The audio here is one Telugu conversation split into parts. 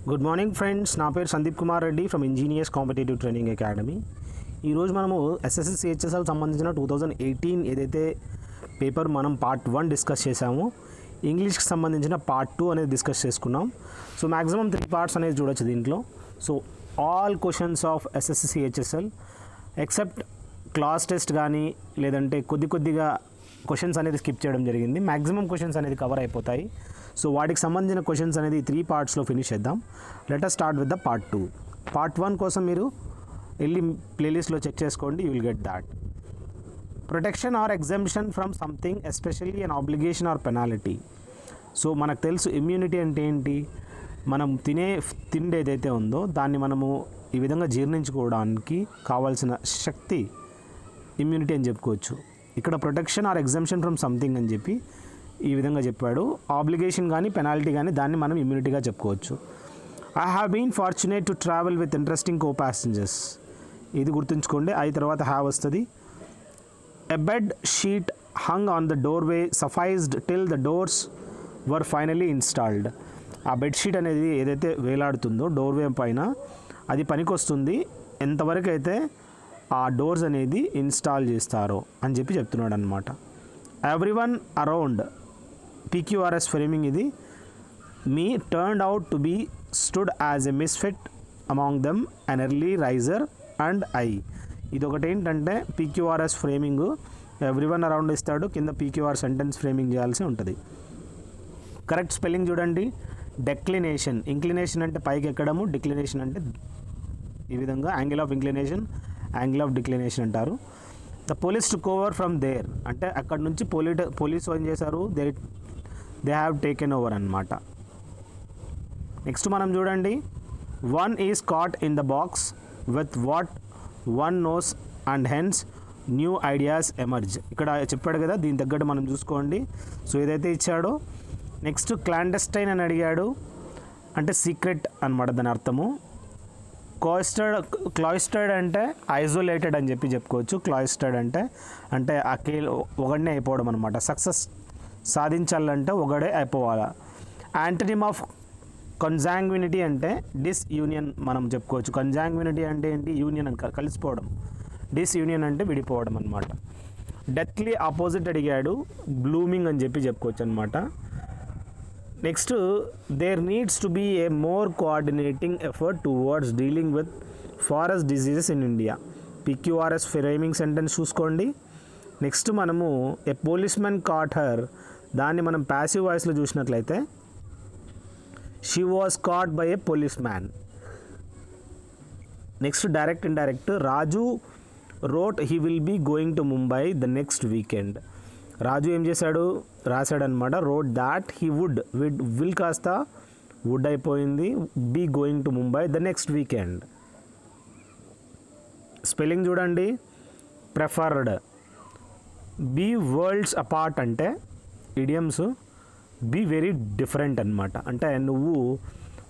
గుడ్ మార్నింగ్ ఫ్రెండ్స్, నా పేరు Sandeep Kumar Reddy from engineers competitive training academy. ఈరోజు మనము ఎస్ఎస్సి సిహెచ్ఎస్ఎల్ సంబంధించిన 2018 ఏదైతే పేపర్ మనం పార్ట్ 1 డిస్కస్ చేసామో, ఇంగ్లీష్కి సంబంధించిన పార్ట్ 2 అనేది డిస్కస్ చేసుకున్నాం. సో మ్యాక్సిమం 3 పార్ట్స్ అనేది చూడొచ్చు దీంట్లో. So all questions of SSC CHSL except class test కానీ లేదంటే కొద్దిగా క్వశ్చన్స్ అనేది స్కిప్ చేయడం జరిగింది. మ్యాక్సిమం క్వశ్చన్స్ అనేది కవర్ అయిపోతాయి. సో వాటికి సంబంధించిన క్వశ్చన్స్ అనేది 3 పార్ట్స్లో ఫినిష్ చేద్దాం. Let us start with the part 2. Part 1 కోసం మీరు వెళ్ళి ప్లేలిస్ట్లో చెక్ చేసుకోండి, you will get that. Protection or exemption from something, especially an obligation or penalty. So మనకు తెలుసు ఇమ్యూనిటీ అంటే ఏంటి, మనం తిండి ఏదైతే ఉందో దాన్ని మనము ఈ విధంగా జీర్ణించుకోవడానికి కావాల్సిన శక్తి ఇమ్యూనిటీ అని చెప్పుకోవచ్చు. ఇక్కడ protection or exemption from something అని చెప్పి ఈ విధంగా చెప్పాడు. ఆబ్లిగేషన్ కానీ పెనాల్టీ కానీ దాన్ని మనం ఇమ్యూనిటీగా చెప్పుకోవచ్చు. I have been fortunate to travel with interesting co passengers. ఇది గుర్తుంచుకోండి. అయి తర్వాత హ్యావ్ వస్తుంది. A bed sheet hung on the doorway sufficed till the doors were finally installed. ఆ బెడ్షీట్ అనేది ఏదైతే వేలాడుతుందో డోర్వే పైన అది పనికొస్తుంది ఎంతవరకు అయితే ఆ డోర్స్ అనేది ఇన్స్టాల్ చేస్తారో అని చెప్పి చెప్తున్నాడు అనమాట. ఎవ్రీవన్ అరౌండ్ PQRS ఫ్రేమింగ్ ఇది. Me turned out to be stood as a misfit among them an early riser and I. ఇది ఒకటి ఏంటంటే PQRS ఫ్రేమింగ్ ఎవ్రీవన్ అరౌండ్ ఇస్తాడు, కింద PQR సెంటెన్స్ ఫ్రేమింగ్ చేయాల్సి ఉంటుంది. కరెక్ట్ స్పెల్లింగ్ చూడండి. డెక్లినేషన్, ఇంక్లినేషన్ అంటే పైకి ఎక్కడము, డిక్లినేషన్ అంటే ఈ విధంగా angle of inclination, angle of declination అంటారు. The police took over from there అంటే అక్కడ నుంచి పోలీసు ఏం చేశారు, దే హ్యావ్ టేకెన్ ఓవర్ అన్నమాట. నెక్స్ట్ మనం చూడండి. One is caught in the box with what one knows and hence new ideas emerge. ఇక్కడ చెప్పాడు కదా, దీని తగ్గట్టు మనం చూసుకోండి. సో ఏదైతే ఇచ్చాడో. నెక్స్ట్ క్లాండెస్టైన్ అని అడిగాడు, అంటే సీక్రెట్ అనమాట దాని అర్థము. క్లాయిస్టర్డ్ అంటే ఐసోలేటెడ్ అని చెప్పి చెప్పుకోవచ్చు. క్లాయిస్టర్డ్ అంటే ఒకడే అయిపోవడం అనమాట. సక్సెస్ సాధించాలంటే ఒకడే అయిపోవాలి. యాంటనిమ్ ఆఫ్ కన్జాంగ్వినిటీ అంటే డిస్యూనియన్ మనం చెప్పుకోవచ్చు. కన్జాంగ్వినిటీ అంటే ఏంటి, యూనియన్ కలిసిపోవడం. డిస్యూనియన్ అంటే విడిపోవడం అనమాట. డెత్లీ ఆపోజిట్ అడిగాడు, బ్లూమింగ్ అని చెప్పి చెప్పుకోవచ్చు అనమాట. Next, there needs to be a more coordinating effort towards dealing with forest diseases in India. PQRS framing sentence చూసుకోండి. నెక్స్ట్ మనము ఏ పోలీస్మెన్ కాట్ హర్, దాన్ని మనం ప్యాసివ్ వాయిస్లో చూసినట్లయితే she was caught by a policeman. Next direct indirect. Raju wrote he will be going to Mumbai the next weekend. Raju ఏం చేశాడు, రాశాడనమాట. రోడ్ దాట్ హీ విల్ కాస్త వుడ్ అయిపోయింది, be going to Mumbai the next weekend. Spelling చూడండి. ప్రెఫర్డ్. బీ వరల్డ్స్ అపార్ట్ అంటే ఇడియమ్స్. బీ వెరీ డిఫరెంట్ అనమాట, అంటే నువ్వు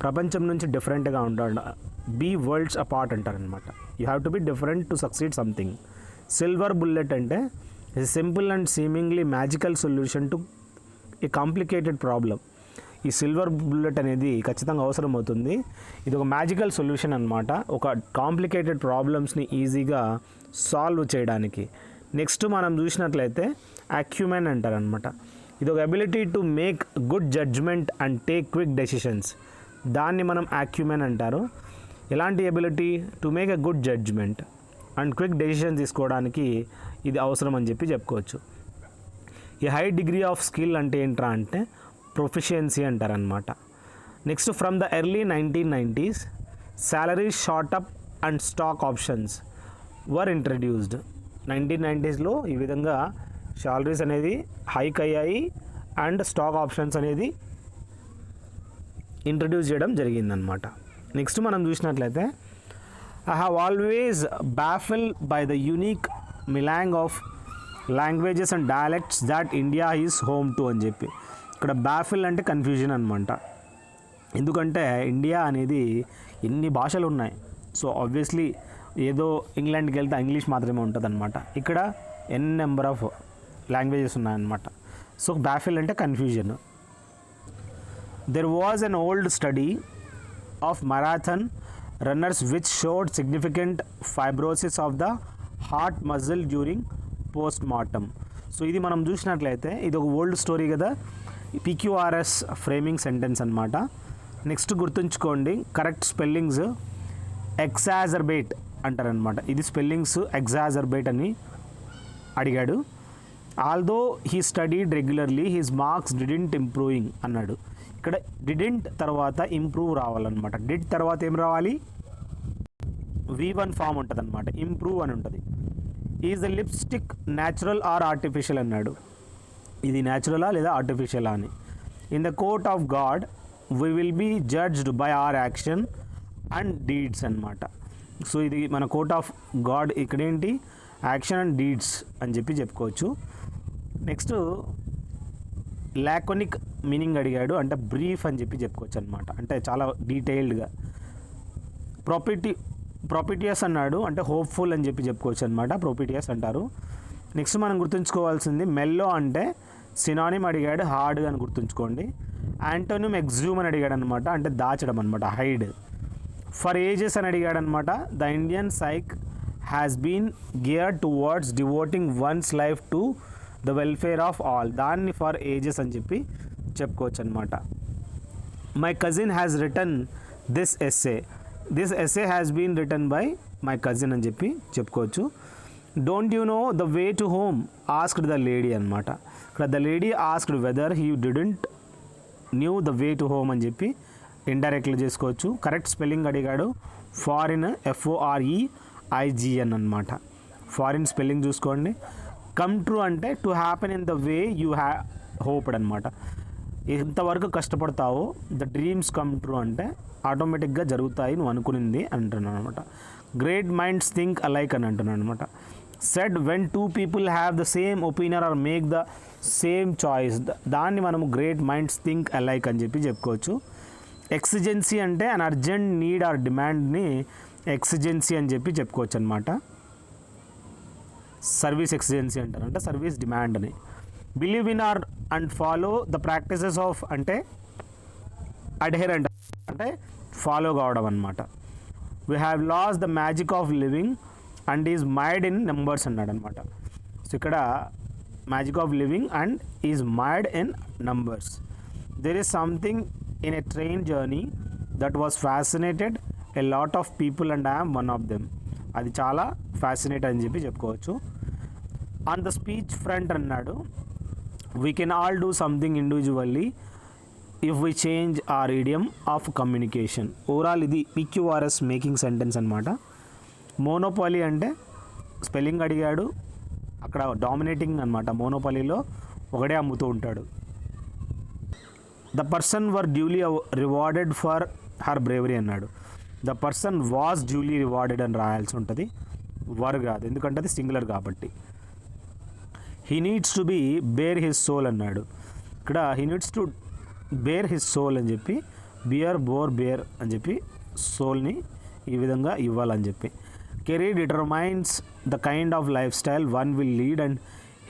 ప్రపంచం నుంచి డిఫరెంట్గా ఉంటాడు. బీ వరల్డ్స్ అపార్ట్ అంటారనమాట. You have to be different to succeed something. Silver bullet అంటే a simple and seemingly magical solution to a complicated problem. ఈ సిల్వర్ బుల్లెట్ అనేది ఖచ్చితంగా అవసరం అవుతుంది. ఇది ఒక మ్యాజికల్ సొల్యూషన్ అనమాట, ఒక కాంప్లికేటెడ్ ప్రాబ్లమ్స్ని ఈజీగా సాల్వ్ చేయడానికి. నెక్స్ట్ మనం చూసినట్లయితే అక్యూమెన్ అంటారనమాట. ఇది ఒక ability to make good judgment and take quick decisions. దాన్ని మనం అక్యూమెన్ అంటారు. ఎలాంటి ability, to make a good judgment and quick decision తీసుకోవడానికి ఇది అవసరం అని చెప్పి చెప్పుకోవచ్చు. ఈ హై డిగ్రీ ఆఫ్ స్కిల్ అంటే ఏంట్రా అంటే ప్రొఫిషియన్సీ అంటారనమాట. Next, from the early 1990s salaries shot up and stock options were introduced. 1990sలో ఈ విధంగా సాలరీస్ అనేది హైక్ అయ్యాయి అండ్ స్టాక్ ఆప్షన్స్ అనేది ఇంట్రడ్యూస్ చేయడం జరిగిందనమాట. నెక్స్ట్ మనం చూసినట్లయితే I have always baffled by the unique melange of languages and dialects that India is home to అని చెప్పి. ఇక్కడ baffle అంటే కన్ఫ్యూజన్ అనమాట. ఎందుకంటే ఇండియా అనేది ఎన్ని భాషలు ఉన్నాయి. సో ఆబ్వియస్లీ ఏదో ఇంగ్లాండ్కి వెళ్తే ఇంగ్లీష్ మాత్రమే ఉంటుంది అనమాట. ఇక్కడ నెంబర్ ఆఫ్ లాంగ్వేజెస్ ఉన్నాయన్నమాట. సో baffle అంటే confusion. There was an old study of marathon runners which showed significant fibrosis of the heart muscle during post-mortem. So ఇది మనం చూసినట్లయితే ఇది ఒక ఓల్డ్ స్టోరీ కదా, పిక్యూఆర్ఎస్ ఫ్రేమింగ్ సెంటెన్స్ అనమాట. నెక్స్ట్ గుర్తుంచుకోండి, కరెక్ట్ స్పెల్లింగ్స్ ఎగ్జాజర్బేట్ అంటారనమాట. ఇది స్పెల్లింగ్స్ ఎగ్జాజర్బేట్ అని అడిగాడు. Although he studied regularly his marks didn't improving అన్నాడు. ఇక్కడ డిడెంట్ తర్వాత ఇంప్రూవ్ రావాలన్నమాట. డిడ్ తర్వాత ఏం రావాలి, V1 ఫామ్ ఉంటుంది అనమాట, ఇంప్రూవ్ అని ఉంటుంది. Is the lipstick natural or artificial అన్నాడు. ఇది న్యాచురలా లేదా ఆర్టిఫిషియలా అని. In the court of God we will be judged by our action and deeds అనమాట. సో ఇది మన కోర్ట్ ఆఫ్ గాడ్ ఇక్కడేంటి, యాక్షన్ అండ్ డీడ్స్ అని చెప్పి చెప్పుకోవచ్చు. నెక్స్ట్ లాకోనిక్ మీనింగ్ అడిగాడు, అంటే బ్రీఫ్ అని చెప్పి చెప్పుకోవచ్చు అనమాట, అంటే చాలా డీటెయిల్డ్గా. ప్రాపిటియస్ అన్నాడు, అంటే హోప్ఫుల్ అని చెప్పి చెప్పుకోవచ్చు అనమాట, ప్రాపిటియస్ అంటారు. నెక్స్ట్ మనం గుర్తుంచుకోవాల్సింది మెల్లో అంటే సినానిమ్ అడిగాడు, హార్డ్ అని గుర్తుంచుకోండి. యాంటోనిమ్ ఎగ్జూమ్ అని అడిగాడు అనమాట, అంటే దాచడం అనమాట, హైడ్. ఫర్ ఏజెస్ అని అడిగాడు అనమాట. The Indian psyche has been geared towards devoting one's life to the welfare of all, దాన్ని ఫర్ ఏజెస్ అని చెప్పి చెప్పుకోవచ్చు అనమాట. My cousin has written this essay has been written by my cousin అని చెప్పి చెప్పుకోవచ్చు. Don't you know the way to home asked the lady అనమాట. ఇక్కడ the lady asked whether he didn't knew the way to home అని చెప్పి ఇండైరెక్ట్గా చేసుకోవచ్చు. కరెక్ట్ స్పెల్లింగ్ అడిగాడు, ఫారిన్ FOREIGN అనమాట. ఫారిన్ స్పెల్లింగ్ చూసుకోండి. కమ్ ట్రూ అంటే to happen in the way you hoped అనమాట. ఎంతవరకు కష్టపడతావో ద డ్రీమ్స్ కమ్ ట్రూ అంటే ఆటోమేటిక్గా జరుగుతాయి నువ్వు అనుకునింది అంటున్నాను అనమాట. గ్రేట్ మైండ్స్ థింక్ అలైక్ అని అంటున్నాను అనమాట. Said when two people have the same opinion or make the same choice, దాన్ని మనము గ్రేట్ మైండ్స్ థింక్ అలైక్ అని చెప్పి చెప్పుకోవచ్చు. ఎక్సిజెన్సీ అంటే అన్ అర్జెంట్ నీడ్ ఆర్ డిమాండ్ని ఎక్సిజెన్సీ అని చెప్పి చెప్పుకోవచ్చు అనమాట. సర్వీస్ ఎక్సిజెన్సీ అంటారు, అంటే సర్వీస్ డిమాండ్ అని. Believe in or and follow the practices of అంటే అడ్హెరెంట్ అంటే ఫాలో కావడం అనమాట. We have lost the magic of living and is made in numbers అన్నాడు అనమాట. సో ఇక్కడ magic of living and is made in numbers. There is something in a train journey that was fascinated a lot of people and I'm one of them. అది చాలా ఫ్యాసినేట్ అని చెప్పి చెప్పుకోవచ్చు. ఆన్ ద స్పీచ్ ఫ్రంట్ అన్నాడు, we can all do something individually if we change our idiom of communication. Overall ఇది PQRS మేకింగ్ సెంటెన్స్ అనమాట. మోనోపాలీ అంటే స్పెల్లింగ్ అడిగాడు, అక్కడ డామినేటింగ్ అనమాట. మోనోపాలీలో ఒకడే అమ్ముతూ ఉంటాడు. The person were duly rewarded for her bravery అన్నాడు. The person was duly rewarded అని రాయాల్సి ఉంటుంది, వర్ కాదు, ఎందుకంటే అది సింగులర్ కాబట్టి. He needs to be bare his soul అన్నాడు. ఇక్కడ he needs to bare his soul అని చెప్పి బేర్ అని చెప్పి సోల్ని ఈ విధంగా ఇవ్వాలని చెప్పి. Career determines the kind of life style one will lead and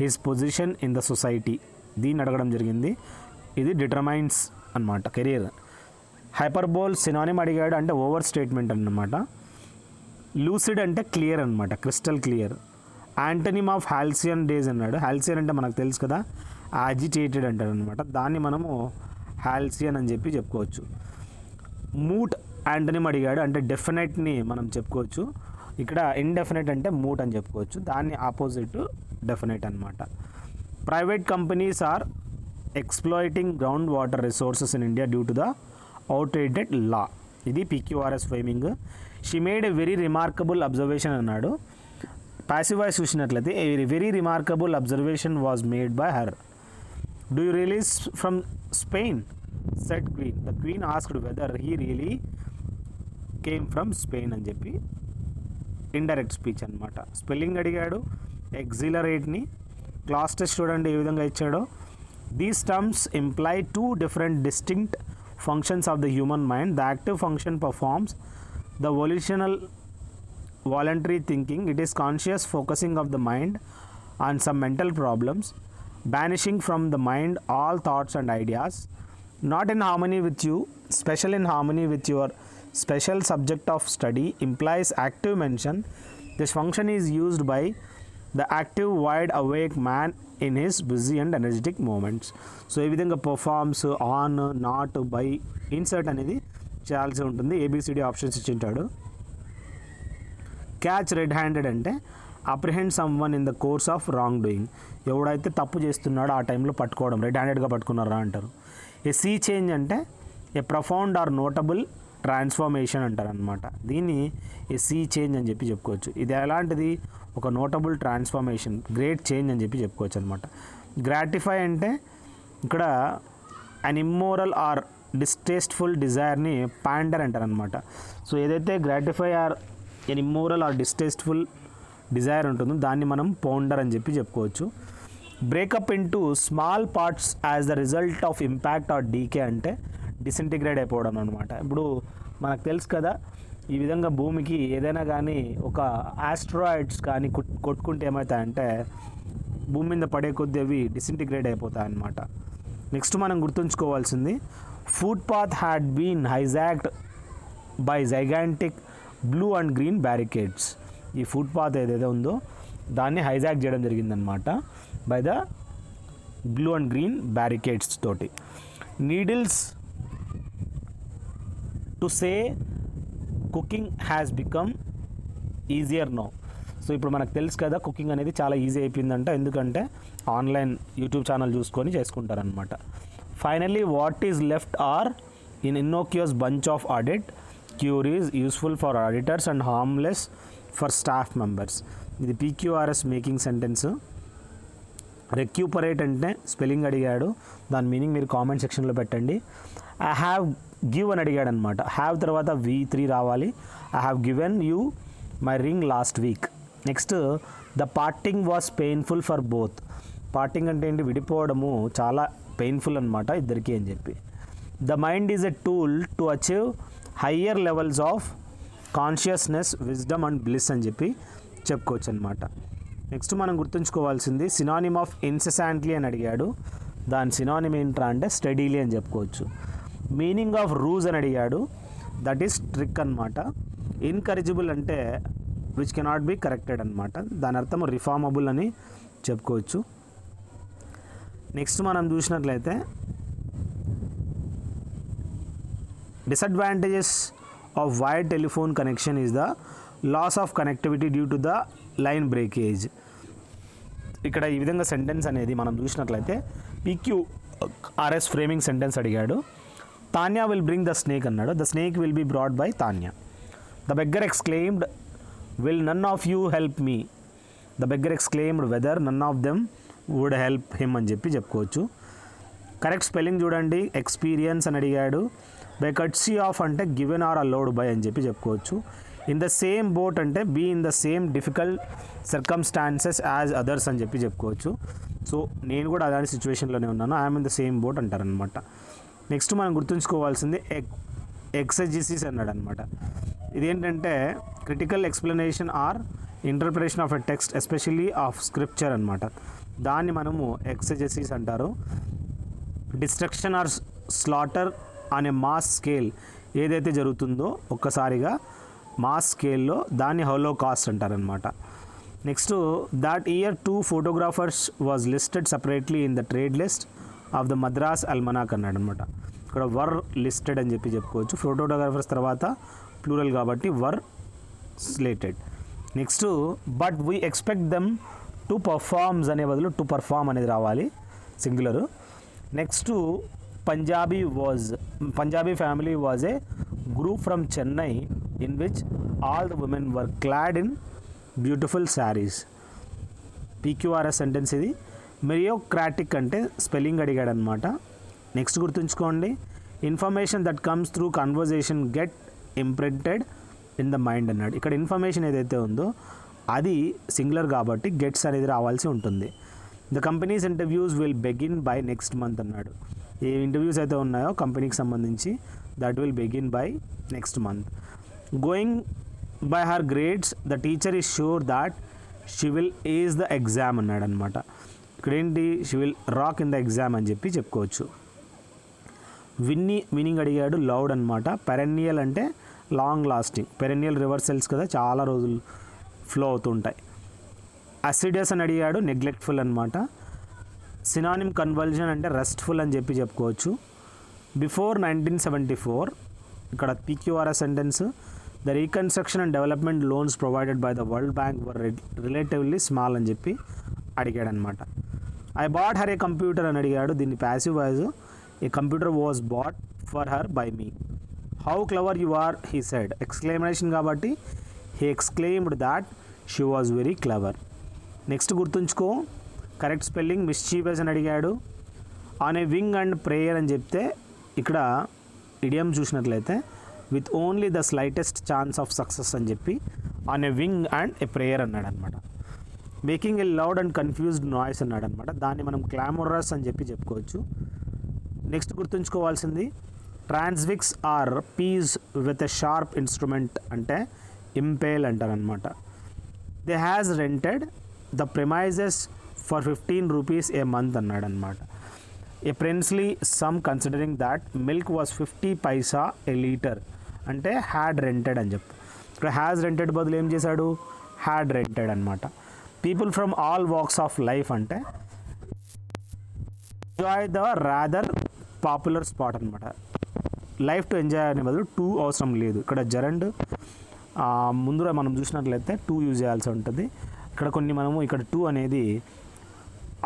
his position in the society, దీన్ని అడగడం జరిగింది. ఇది డిటర్మైన్స్ అనమాట కెరీర్. హైపర్బోల్ సినానిమ్ అడిగాడు, అంటే ఓవర్ స్టేట్మెంట్ అన్నమాట. లూసిడ్ అంటే క్లియర్ అనమాట, crystal clear. Antonym of Halcyon days అన్నాడు. హాల్సియన్ అంటే మనకు తెలుసు కదా, యాజిటేటెడ్ అంటారు అనమాట, దాన్ని మనము హాల్సియన్ అని చెప్పి చెప్పుకోవచ్చు. మూట్ యాంటనిమ్ అడిగాడు, అంటే డెఫినెట్ని మనం చెప్పుకోవచ్చు. ఇక్కడ ఇండెఫినెట్ అంటే మూట్ అని చెప్పుకోవచ్చు, దాన్ని ఆపోజిట్ డెఫినెట్ అనమాట. Private companies are exploiting ground water resources in India due to the outdated law. ఇది PQRS framing. She made a very remarkable observation అన్నాడు. ప్యాసివ్ వాయిస్ చూసినట్లయితే a very remarkable observation was made by her. Do you release from Spain said queen. The queen asked whether he really came from Spain అని చెప్పి ఇండైరెక్ట్ స్పీచ్ అనమాట. స్పెల్లింగ్ అడిగాడు, ఎగ్జిలరేట్ని. క్లాస్ టెస్ట్ చూడండి ఏ విధంగా ఇచ్చాడో. These terms imply two different distinct functions of the human mind. The active function performs the volitional voluntary thinking. It is conscious focusing of the mind on some mental problems, banishing from the mind all thoughts and ideas, not in harmony with you, special in harmony with your special subject of study implies active mention. This function is used by the active wide awake man in his busy and energetic moments. So ఈ విధంగా performs, on, not, by, insert అనేది చేయాల్సి ఉంటుంది. ఏబిసిడి ఆప్షన్స్ ఇచ్చింటాడు. క్యాచ్ రెడ్ హ్యాండెడ్ అంటే apprehend someone in the course of wrongdoing. ఎవడైతే తప్పు చేస్తున్నాడో ఆ టైంలో పట్టుకోవడం, రెడ్ హ్యాండెడ్గా పట్టుకున్నారా అంటారు. ఏ సీ చేంజ్ అంటే ఏ ప్రొఫౌండ్ ఆర్ నోటబుల్ ట్రాన్స్ఫర్మేషన్ అంటారు అనమాట. దీన్ని ఏ సీ చేంజ్ అని చెప్పి చెప్పుకోవచ్చు. ఇది ఎలాంటిది? ఒక నోటబుల్ ట్రాన్స్ఫర్మేషన్, గ్రేట్ చేంజ్ అని చెప్పి చెప్పుకోవచ్చు అనమాట. గ్రాటిఫై అంటే ఇక్కడ అన్ ఇమ్మోరల్ ఆర్ డిస్టేస్ట్ఫుల్ డిజైర్ని పాండర్ అంటారు అనమాట. సో ఏదైతే gratify or an immoral or distasteful desire ఉంటుందో దాన్ని మనం పౌండర్ అని చెప్పి చెప్పుకోవచ్చు. Break up into small parts as the result of impact or decay అంటే డిసింటిగ్రేట్ అయిపోవడం అనమాట. ఇప్పుడు మనకు తెలుసు కదా, ఈ విధంగా భూమికి ఏదైనా కానీ ఒక ఆస్ట్రాయిడ్స్ కానీ కొట్టుకుంటే ఏమవుతాయంటే భూమి మీద పడే కొద్దీ అవి డిసింటిగ్రేట్ అయిపోతాయి అన్నమాట. నెక్స్ట్ మనం గుర్తుంచుకోవాల్సింది, footpath had been hijacked by gigantic blue and green barricades. ఈ ఫుట్ పాత్ ఏదైతే ఉందో దాన్ని హైజాక్ చేయడం జరిగిందనమాట by the blue and green barricades తోటి. Needless to say cooking has become easier no. So ఇప్పుడు మనకు తెలుసు కదా, కుకింగ్ అనేది చాలా ఈజీ అయిపోయిందంట. ఎందుకంటే ఆన్లైన్ యూట్యూబ్ ఛానల్ చూసుకొని చేసుకుంటారనమాట. Finally what is left are in innocuous bunch of audit queries useful for auditors and harmless for staff members. ఇది పీక్యూఆర్ఎస్ మేకింగ్ సెంటెన్స్. రెక్యూపరేట్ అంటే స్పెల్లింగ్ అడిగాడు, దాని మీనింగ్ మీరు కామెంట్ సెక్షన్లో పెట్టండి. ఐ హ్యావ్ గివ్ అని అడిగాడు అనమాట. హ్యావ్ తర్వాత V3 రావాలి. I have given you my ring last week. Next, the parting was painful for both. Parting అంటే ఏంటి? విడిపోవడము చాలా పెయిన్ఫుల్ అనమాట ఇద్దరికి అని చెప్పి. The mind is a tool to achieve higher levels of consciousness, wisdom and bliss అని చెప్పి చెప్పుకోవచ్చు అనమాట. నెక్స్ట్ మనం గుర్తుంచుకోవాల్సింది, సినానిమ్ ఆఫ్ ఇన్సెసాంట్లీ అని అడిగాడు. దాని సినానిమ్ ఏంట్రా అంటే స్టడీలీ అని చెప్పుకోవచ్చు. మీనింగ్ ఆఫ్ రూజ్ అని అడిగాడు. దట్ ఈస్ ట్రిక్ అనమాట. ఇన్కరిజిబుల్ అంటే విచ్ కెనాట్ బి కరెక్టెడ్ అనమాట. దాని అర్థం రిఫార్మబుల్ అని చెప్పుకోవచ్చు. నెక్స్ట్ మనం చూసినట్లయితే disadvantages of wire telephone connection is the loss of connectivity due to the line breakage. ఇక్కడ ఈ విధంగా సెంటెన్స్ అనేది మనం చూసినట్లయితే PQRS ఫ్రేమింగ్ సెంటెన్స్ అడిగాడు. Tanya will bring the snake అన్నాడు. The snake will be brought by Tanya. The beggar exclaimed will none of you help me. The beggar exclaimed whether none of them would help him అని చెప్పి చెప్పుకోవచ్చు. కరెక్ట్ స్పెల్లింగ్ చూడండి. ఎక్స్పీరియన్స్ అని అడిగాడు. బై కట్సీ ఆఫ్ అంటే గివెన్ ఆర్ అలౌడ్ బై అని చెప్పి చెప్పుకోవచ్చు. ఇన్ ద సేమ్ బోట్ అంటే be in the same difficult circumstances as others అని చెప్పి చెప్పుకోవచ్చు. సో నేను కూడా అలాంటి సిచ్యువేషన్లోనే ఉన్నాను. I'm in the same boat అంటారనమాట. నెక్స్ట్ మనం గుర్తుంచుకోవాల్సింది ఎక్సెజిసిస్ అన్నాడు అనమాట. ఇదేంటంటే critical explanation or interpretation of a text especially of scripture అనమాట. దాన్ని మనము ఎక్సెజిసిస్ అంటారు. డిస్ట్రక్షన్ ఆర్ స్లాటర్ అనే మాస్ స్కేల్ ఏదైతే జరుగుతుందో ఒక్కసారిగా మాస్ స్కేల్లో దాన్ని హోలోకాస్ట్ అంటారనమాట. Next, that year 2 photographers was listed separately in the trade list of the Madras almanac అన్నాడు అనమాట. ఇక్కడ వర్ లిస్టెడ్ అని చెప్పి చెప్పుకోవచ్చు. ఫోటోగ్రాఫర్స్ తర్వాత ప్లూరల్ కాబట్టి were slated. Next, but we expect them to performs అనే బదులు టు పర్ఫార్మ్ అనేది రావాలి, singular. Next, Punjabi family was a group from Chennai in which all the women were clad in beautiful saris. PQRS sentence ఇది. మెరియోక్రాటిక్ అంటే స్పెల్లింగ్ అడిగాడు అనమాట. నెక్స్ట్ గుర్తుంచుకోండి, information that comes through conversation get imprinted in the mind అన్నాడు. ఇక్కడ ఇన్ఫర్మేషన్ ఏదైతే ఉందో అది సింగులర్ కాబట్టి గెట్స్ అనేది రావాల్సి ఉంటుంది. The companies interviews will begin by next month అన్నాడు. ఏ ఇంటర్వ్యూస్ అయితే ఉన్నాయో కంపెనీకి సంబంధించి that will begin by next month. Going by her grades the teacher is sure that she will ace the exam అన్నాడు అనమాట. ఇక్కడేంటి, she will rock in the exam అని చెప్పి చెప్పుకోవచ్చు. విన్నీ మీనింగ్ అడిగాడు. లౌడ్ అనమాట. పెరెన్నియల్ అంటే లాంగ్ లాస్టింగ్, పెరెనియల్ రివర్సల్స్ కదా, చాలా రోజులు ఫ్లో అవుతుంటాయి. అసిడియస్ అని అడిగాడు, నెగ్లెక్ట్ఫుల్ అనమాట. సినానిమ్ కన్వల్జన్ అంటే రెస్ట్ఫుల్ అని చెప్పి చెప్పుకోవచ్చు. బిఫోర్ 1974 ఇక్కడ PQRS sentence, the reconstruction and development loans provided by the World Bank were relatively small అని చెప్పి అడిగాడు అనమాట. I bought her a computer అని అడిగాడు, దీన్ని passive voice. A computer was bought for her by me. How clever you are he said, exclamation కాబట్టి he exclaimed that she was very clever. Next గుర్తుంచుకో, కరెక్ట్ స్పెల్లింగ్ మిస్చీవియస్ అని అడిగాడు. On a wing and prayer అని చెప్తే ఇక్కడ ఇడియం చూసినట్లయితే with only the slightest chance of success అని చెప్పి on a wing and a prayer అన్నాడు అనమాట. Making a loud and confused noise అన్నాడు అనమాట, దాన్ని మనం క్లామరస్ అని చెప్పి చెప్పుకోవచ్చు. నెక్స్ట్ గుర్తుంచుకోవాల్సింది transfix or pierce with a sharp instrument అంటే ఇంపేల్ అంటారనమాట. They has rented the premises for 15 rupees a month అన్నాడు అనమాట. A princely sum considering that milk was 50 paisa a litre అంటే హ్యాడ్ రెంటెడ్ అని చెప్పు. ఇక్కడ హ్యాస్ రెంటెడ్ బదులు ఏం చేశాడు, హ్యాడ్ రెంటెడ్ అనమాట. People from all walks of life అంటే enjoy the rather popular spot అనమాట. లైఫ్ టు ఎంజాయ్ అనే బదులు టూ అవసరం లేదు. ఇక్కడ జరండ్ ముందుగా మనం చూసినట్లయితే టూ యూజ్ చేయాల్సి ఉంటుంది. ఇక్కడ కొన్ని మనము ఇక్కడ టూ అనేది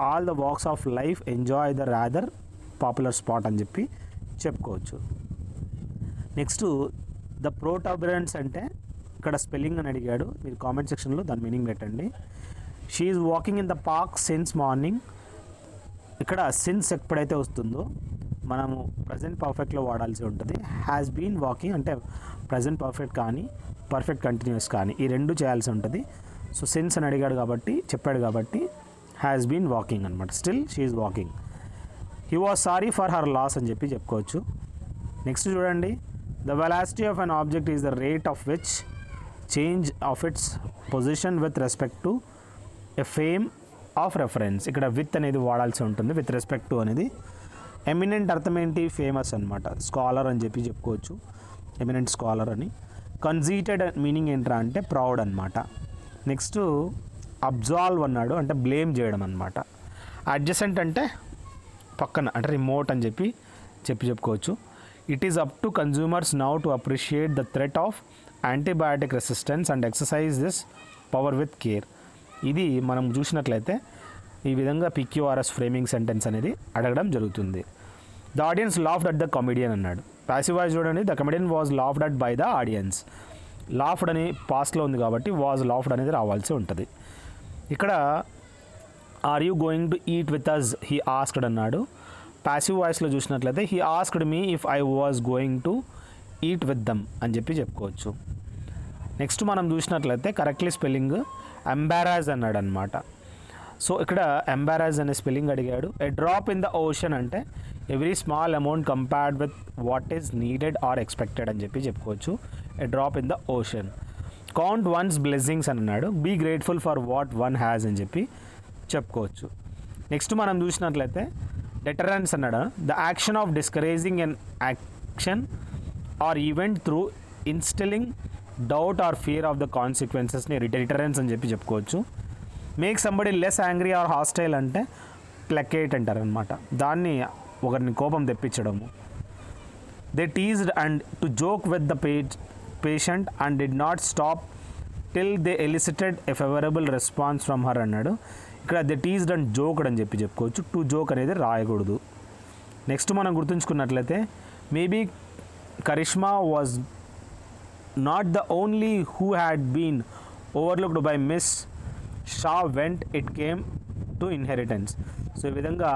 all the wax of life enjoy the rather popular spot అని చెప్పి చెప్పుకోవచ్చు. నెక్స్ట్ ద ప్రోటబరెన్స్ అంటే ఇక్కడ స్పెల్లింగ్ అని అడిగాడు, మీరు కామెంట్ సెక్షన్లో దాని మీనింగ్ పెట్టండి. She is walking in the park since morning. ఇక్కడ సిన్స్ ఎప్పుడైతే వస్తుందో మనము ప్రజెంట్ పర్ఫెక్ట్లో వాడాల్సి ఉంటుంది. హ్యాస్ బీన్ వాకింగ్ అంటే ప్రజెంట్ పర్ఫెక్ట్ కానీ పర్ఫెక్ట్ కంటిన్యూస్ కానీ ఈ రెండు చేయాల్సి ఉంటుంది. సో సిన్స్ అని అడిగాడు కాబట్టి చెప్పాడు కాబట్టి హ్యాస్ బీన్ వాకింగ్ అనమాట. Still she is walking. He was sorry for her loss అని చెప్పి చెప్పుకోవచ్చు. నెక్స్ట్ చూడండి, the velocity of an object is the rate of which change of its position with respect to a frame of reference. ఇక్కడ విత్ అనేది వాడాల్సి ఉంటుంది, విత్ రెస్పెక్ట్ టు అనేది. ఎమినెంట్ అర్థం ఏంటి, ఫేమస్ అనమాట, స్కాలర్ అని చెప్పి చెప్పుకోవచ్చు, ఎమినెంట్ స్కాలర్ అని. కన్సీటెడ్ మీనింగ్ ఏంట్రా అంటే ప్రౌడ్ అనమాట. నెక్స్ట్ అబ్జాల్వ్ అన్నాడు అంటే బ్లేమ్ చేయడం అనమాట. అడ్జసెంట్ అంటే పక్కన అంటే రిమోట్ అని చెప్పి చెప్పుకోవచ్చు. It is up to consumers now to appreciate the threat of antibiotic resistance and exercise this power with care. ఇది మనం చూసినట్లయితే ఈ విధంగా పిక్యూఆర్ఎస్ ఫ్రేమింగ్ సెంటెన్స్ అనేది అడగడం జరుగుతుంది. The audience laughed at the comedian అన్నాడు. ప్యాసివ్ వాయిస్ చూడండి, the comedian was laughed at by the audience. Laughed అని పాస్ట్లో ఉంది కాబట్టి వాజ్ లాఫ్డ్ అనేది రావాల్సి ఉంటుంది. ఇక్కడ are you going to eat with us he asked అన్నాడు. ప్యాసివ్ వాయిస్లో చూసినట్లయితే he asked me if I was going to eat with them అని చెప్పి చెప్పుకోవచ్చు. నెక్స్ట్ మనం చూసినట్లయితే కరెక్ట్లీ స్పెల్లింగ్ ఎంబారాజ్ అన్నాడు అనమాట. సో ఇక్కడ ఎంబారాజ్ అనే స్పెల్లింగ్ అడిగాడు. A drop in the ocean అంటే very small amount compared with what is needed or expected అని చెప్పి చెప్పుకోవచ్చు. A drop in the ocean. Count one's blessings అని అన్నాడు. Be grateful for what one has అని చెప్పి చెప్పుకోవచ్చు. నెక్స్ట్ మనం చూసినట్లయితే డెటరెన్స్ అన్నాడు. The action of discouraging an action or event through instilling doubt or fear of the కాన్సిక్వెన్సెస్ని డెటరెన్స్ అని చెప్పి చెప్పుకోవచ్చు. Make somebody less angry or hostile అంటే ప్లకేట్ అంటారనమాట, దాన్ని ఒకరిని కోపం తెప్పించడము. They teased and to joke with the patient and did not stop till they elicited a favourable response from her అన్నాడు. ఇక్కడ దే టీజ్డ్ అండ్ జోక్డ్ అని చెప్పి చెప్పుకోవచ్చు. టు జోక్ అనేది రాయకూడదు. నెక్స్ట్ మనం గుర్తుంచుకున్నట్లయితే maybe Karishma was not the only who had been overlooked by miss Shah when it came to inheritance. So ఈ విధంగా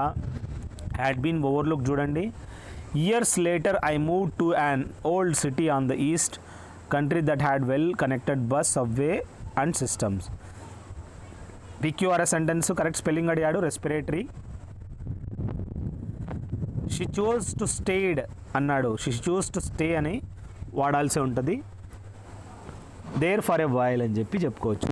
హ్యాడ్ బీన్ ఓవర్లుక్ చూడండి. Years later I move to an old city on the east country that had well connected bus subway and systems. PQRS sentence correct spelling అడిగాడు. Respiratory. She chose to stayed అన్నాడు. షీ చూస్ టు స్టే అని వాడాల్సి ఉంటుంది. దేర్ ఫర్ ఎ వైల్ అని చెప్పి చెప్పుకోవచ్చు.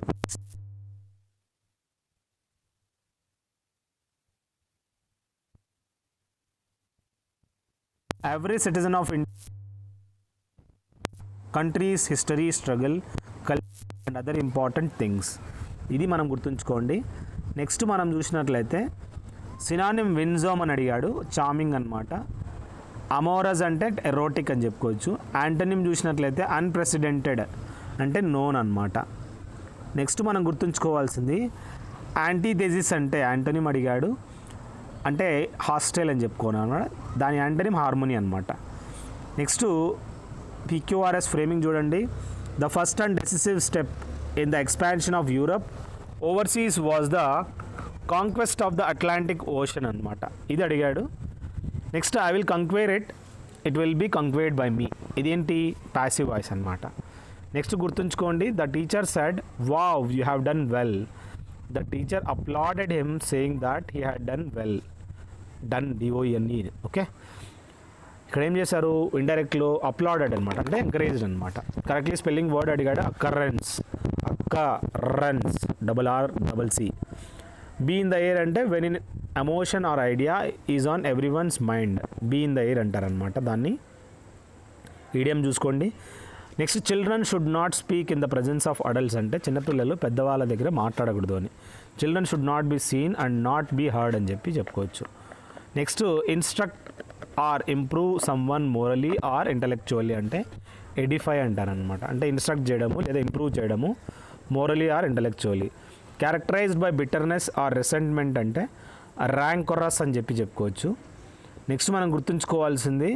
Every citizen of India countries history struggle and other important things. ఇది మనం గుర్తుంచుకోండి. నెక్స్ట్ మనం చూసినట్లయితే సినానిమ్ విన్జోమ్ అని అడిగాడు, చార్మింగ్ అనమాట. అమోరస్ అంటే ఎరోటిక్ అని చెప్పుకోవచ్చు. యాంటనిమ్ చూసినట్లయితే అన్ప్రెసిడెంటెడ్ అంటే నోన్ అనమాట. నెక్స్ట్ మనం గుర్తుంచుకోవాల్సింది యాంటీథెసిస్ అంటే యాంటనిమ్ అడిగాడు, అంటే హాస్టైల్ అని చెప్పుకోను, దాని యాంటనిమ్ హార్మోనీ అనమాట. నెక్స్ట్ పిక్యూఆర్ఎస్ ఫ్రేమింగ్ చూడండి. The first and decisive step in the expansion of Europe overseas was the conquest of the Atlantic ocean అనమాట. ఇది అడిగాడు. Next I will conquer it will be conquered by me. ఇదేంటి? ప్యాసివ్ వాయిస్ అనమాట. నెక్స్ట్ గుర్తుంచుకోండి, the teacher said wow you have done well. The teacher applauded him saying that he had done well. Done D O N E. Okay, ఇక్కడ ఏం చేశారు? ఇండైరెక్ట్లో అప్లాడెడ్ అనమాట, అంటే ఎంకరేజ్డ్ అనమాట. కరెక్ట్లీ స్పెల్లింగ్ వర్డ్ అడిగాడు, occurrence, occurrence, RRCC. Be in the air అంటే when in emotion or idea is on everyone's mind. Be in the air అంటారనమాట. దాన్ని ఈడియం చూసుకోండి. Next children should not speak in the presence of adults అంటే చిన్నపిల్లలు పెద్దవాళ్ళ దగ్గర మాట్లాడకూడదు అని. Children should not be seen and not be heard అని చెప్పుకోవచ్చు. Next instruct or improve some one morally or intellectually అంటే ఎడిఫై అంటారనమాట. అంటే ఇన్స్ట్రక్ట్ చేయడము లేదా ఇంప్రూవ్ చేయడము morally or intellectually. Characterized by bitterness or resentment అంటే ర్యాంకొరస్ అని చెప్పుకోవచ్చు. నెక్స్ట్ మనం గుర్తుంచుకోవాల్సింది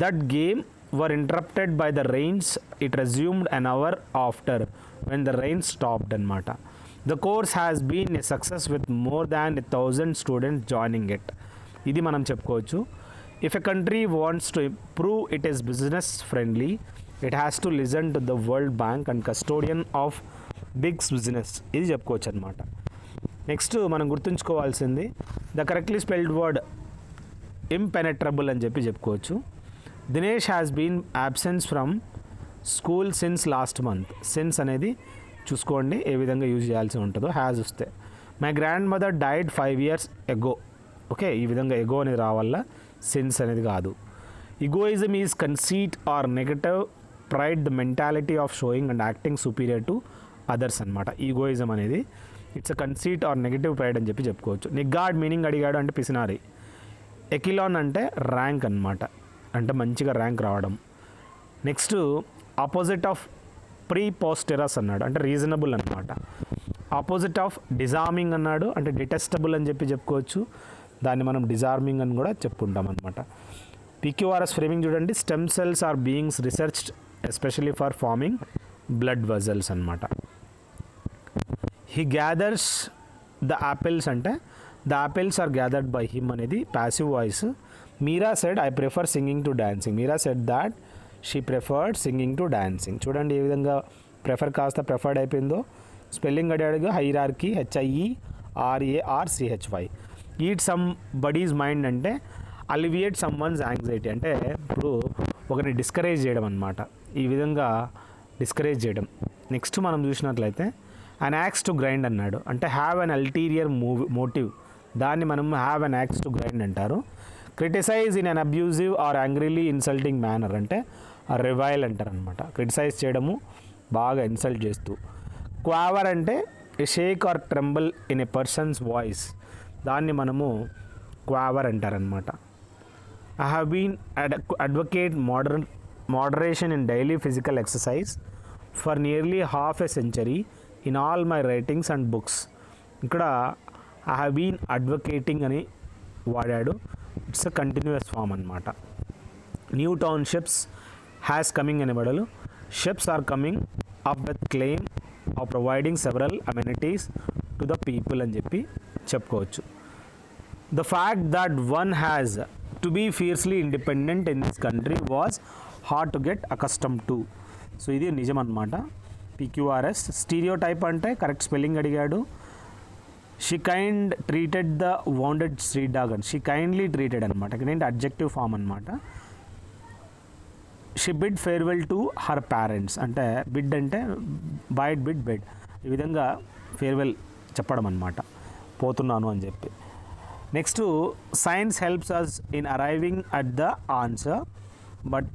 that game were interrupted by the rains. It resumed an hour after when the rain stopped అనమాట. The course has been a success with more than 1,000 students joining it. ఇది మనం చెప్పుకోవచ్చు. If a country wants to prove it is business friendly, it has to listen to the World Bank and custodian of big business. ఇది చెప్పుకోవచ్చు అనమాట. నెక్స్ట్ మనం గుర్తుంచుకోవాల్సింది the correctly spelled word impenetrable అని చెప్పుకోవచ్చు. Dinesh has been absence from school since last month. Since అనేది చూసుకోండి ఏ విధంగా యూజ్ చేయాల్సి ఉంటుందో. హ్యాస్ వస్తే my grandmother died 5 years ago. Okay, ఈ విధంగా ఎగో అనేది రావాల, సిన్స్ అనేది కాదు. Egoism is conceit or negative pride, the mentality of showing and acting superior to others అనమాట. ఈగోయిజం అనేది it's a conceit or negative pride అని చెప్పుకోవచ్చు. నిగ్గార్డ్ మీనింగ్ అడిగాడు అంటే పిసినారి. ఎకిలాన్ అంటే ర్యాంక్ అనమాట, అంటే మంచిగా ర్యాంక్ రావడం. నెక్స్ట్ ఆపోజిట్ ఆఫ్ ప్రీపోస్టెరస్ అన్నాడు, అంటే రీజనబుల్ అనమాట. ఆపోజిట్ ఆఫ్ డిజార్మింగ్ అన్నాడు, అంటే డిటెస్టబుల్ అని చెప్పుకోవచ్చు. దాన్ని మనం డిజార్మింగ్ అని కూడా చెప్పుకుంటాం అనమాట. పిక్యూఆర్ఎస్ ఫ్రేమింగ్ చూడండి. Stem cells are beings researched especially for farming blood vessels అనమాట. హీ గ్యాదర్స్ ద యాపిల్స్ అంటే the apples are gathered by him అనేది passive voice. Meera said I prefer singing to dancing. Meera said that she preferred singing to dancing. చూడండి ఏ విధంగా ప్రిఫర్ కాస్త ప్రిఫర్డ్ అయిపోయిందో. Spelling అడిగాడుగా hierarchy, HIERARCHY. Eat some buddies mind అంటే అలివియేట్ సమ్ వన్స్ యాంగ్జైటీ, అంటే ఇప్పుడు ఒకరిని డిస్కరేజ్ చేయడం అనమాట. ఈ విధంగా డిస్కరేజ్ చేయడం. నెక్స్ట్ మనం చూసినట్లయితే అన్ యాక్స్ టు గ్రైండ్ అన్నాడు, అంటే హ్యావ్ అన్ అల్టీరియర్ మోటివ్. దాన్ని మనం have an axe to grind అంటారు. Criticize in an abusive or angrily insulting manner అంటే రివైల్ అంటారు అనమాట. క్రిటిసైజ్ చేయడము బాగా ఇన్సల్ట్ చేస్తూ. క్వావర్ అంటే a shake or tremble in a person's voice, దాన్ని మనము క్వావర్ అంటారనమాట. I have been advocate moderation in daily physical exercise for nearly half a century in all my writings and books. ఇక్కడ ఐ హ్యావ్ బీన్ అడ్వకేటింగ్ అని వాడాడు. ఇట్స్ అ కంటిన్యూస్ ఫామ్ అనమాట. న్యూ టౌన్షిప్స్ హ్యాస్ కమింగ్ అనే బదులు ships are coming up with claim of providing several amenities to the people అని చెప్పుకోవచ్చు. The fact that one has to be fiercely independent in this country was hard to get accustomed to. So ఇది నిజం అనమాట. పిక్యూఆర్ఎస్ స్టీరియో టైప్ అంటే కరెక్ట్ స్పెల్లింగ్ అడిగాడు. She kind treated the wounded street dog అని, షీ కైండ్లీ ట్రీటెడ్ అనమాట. ఇదేంటి అడ్జెక్టివ్ ఫామ్ అనమాట. She bid farewell to her parents అంటే బిడ్ అంటే బైడ్ బిడ్ బెడ్, ఈ విధంగా ఫేర్వెల్ చెప్పడం అనమాట, పోతున్నాను అని చెప్పి. Next science helps us in arriving at the answer but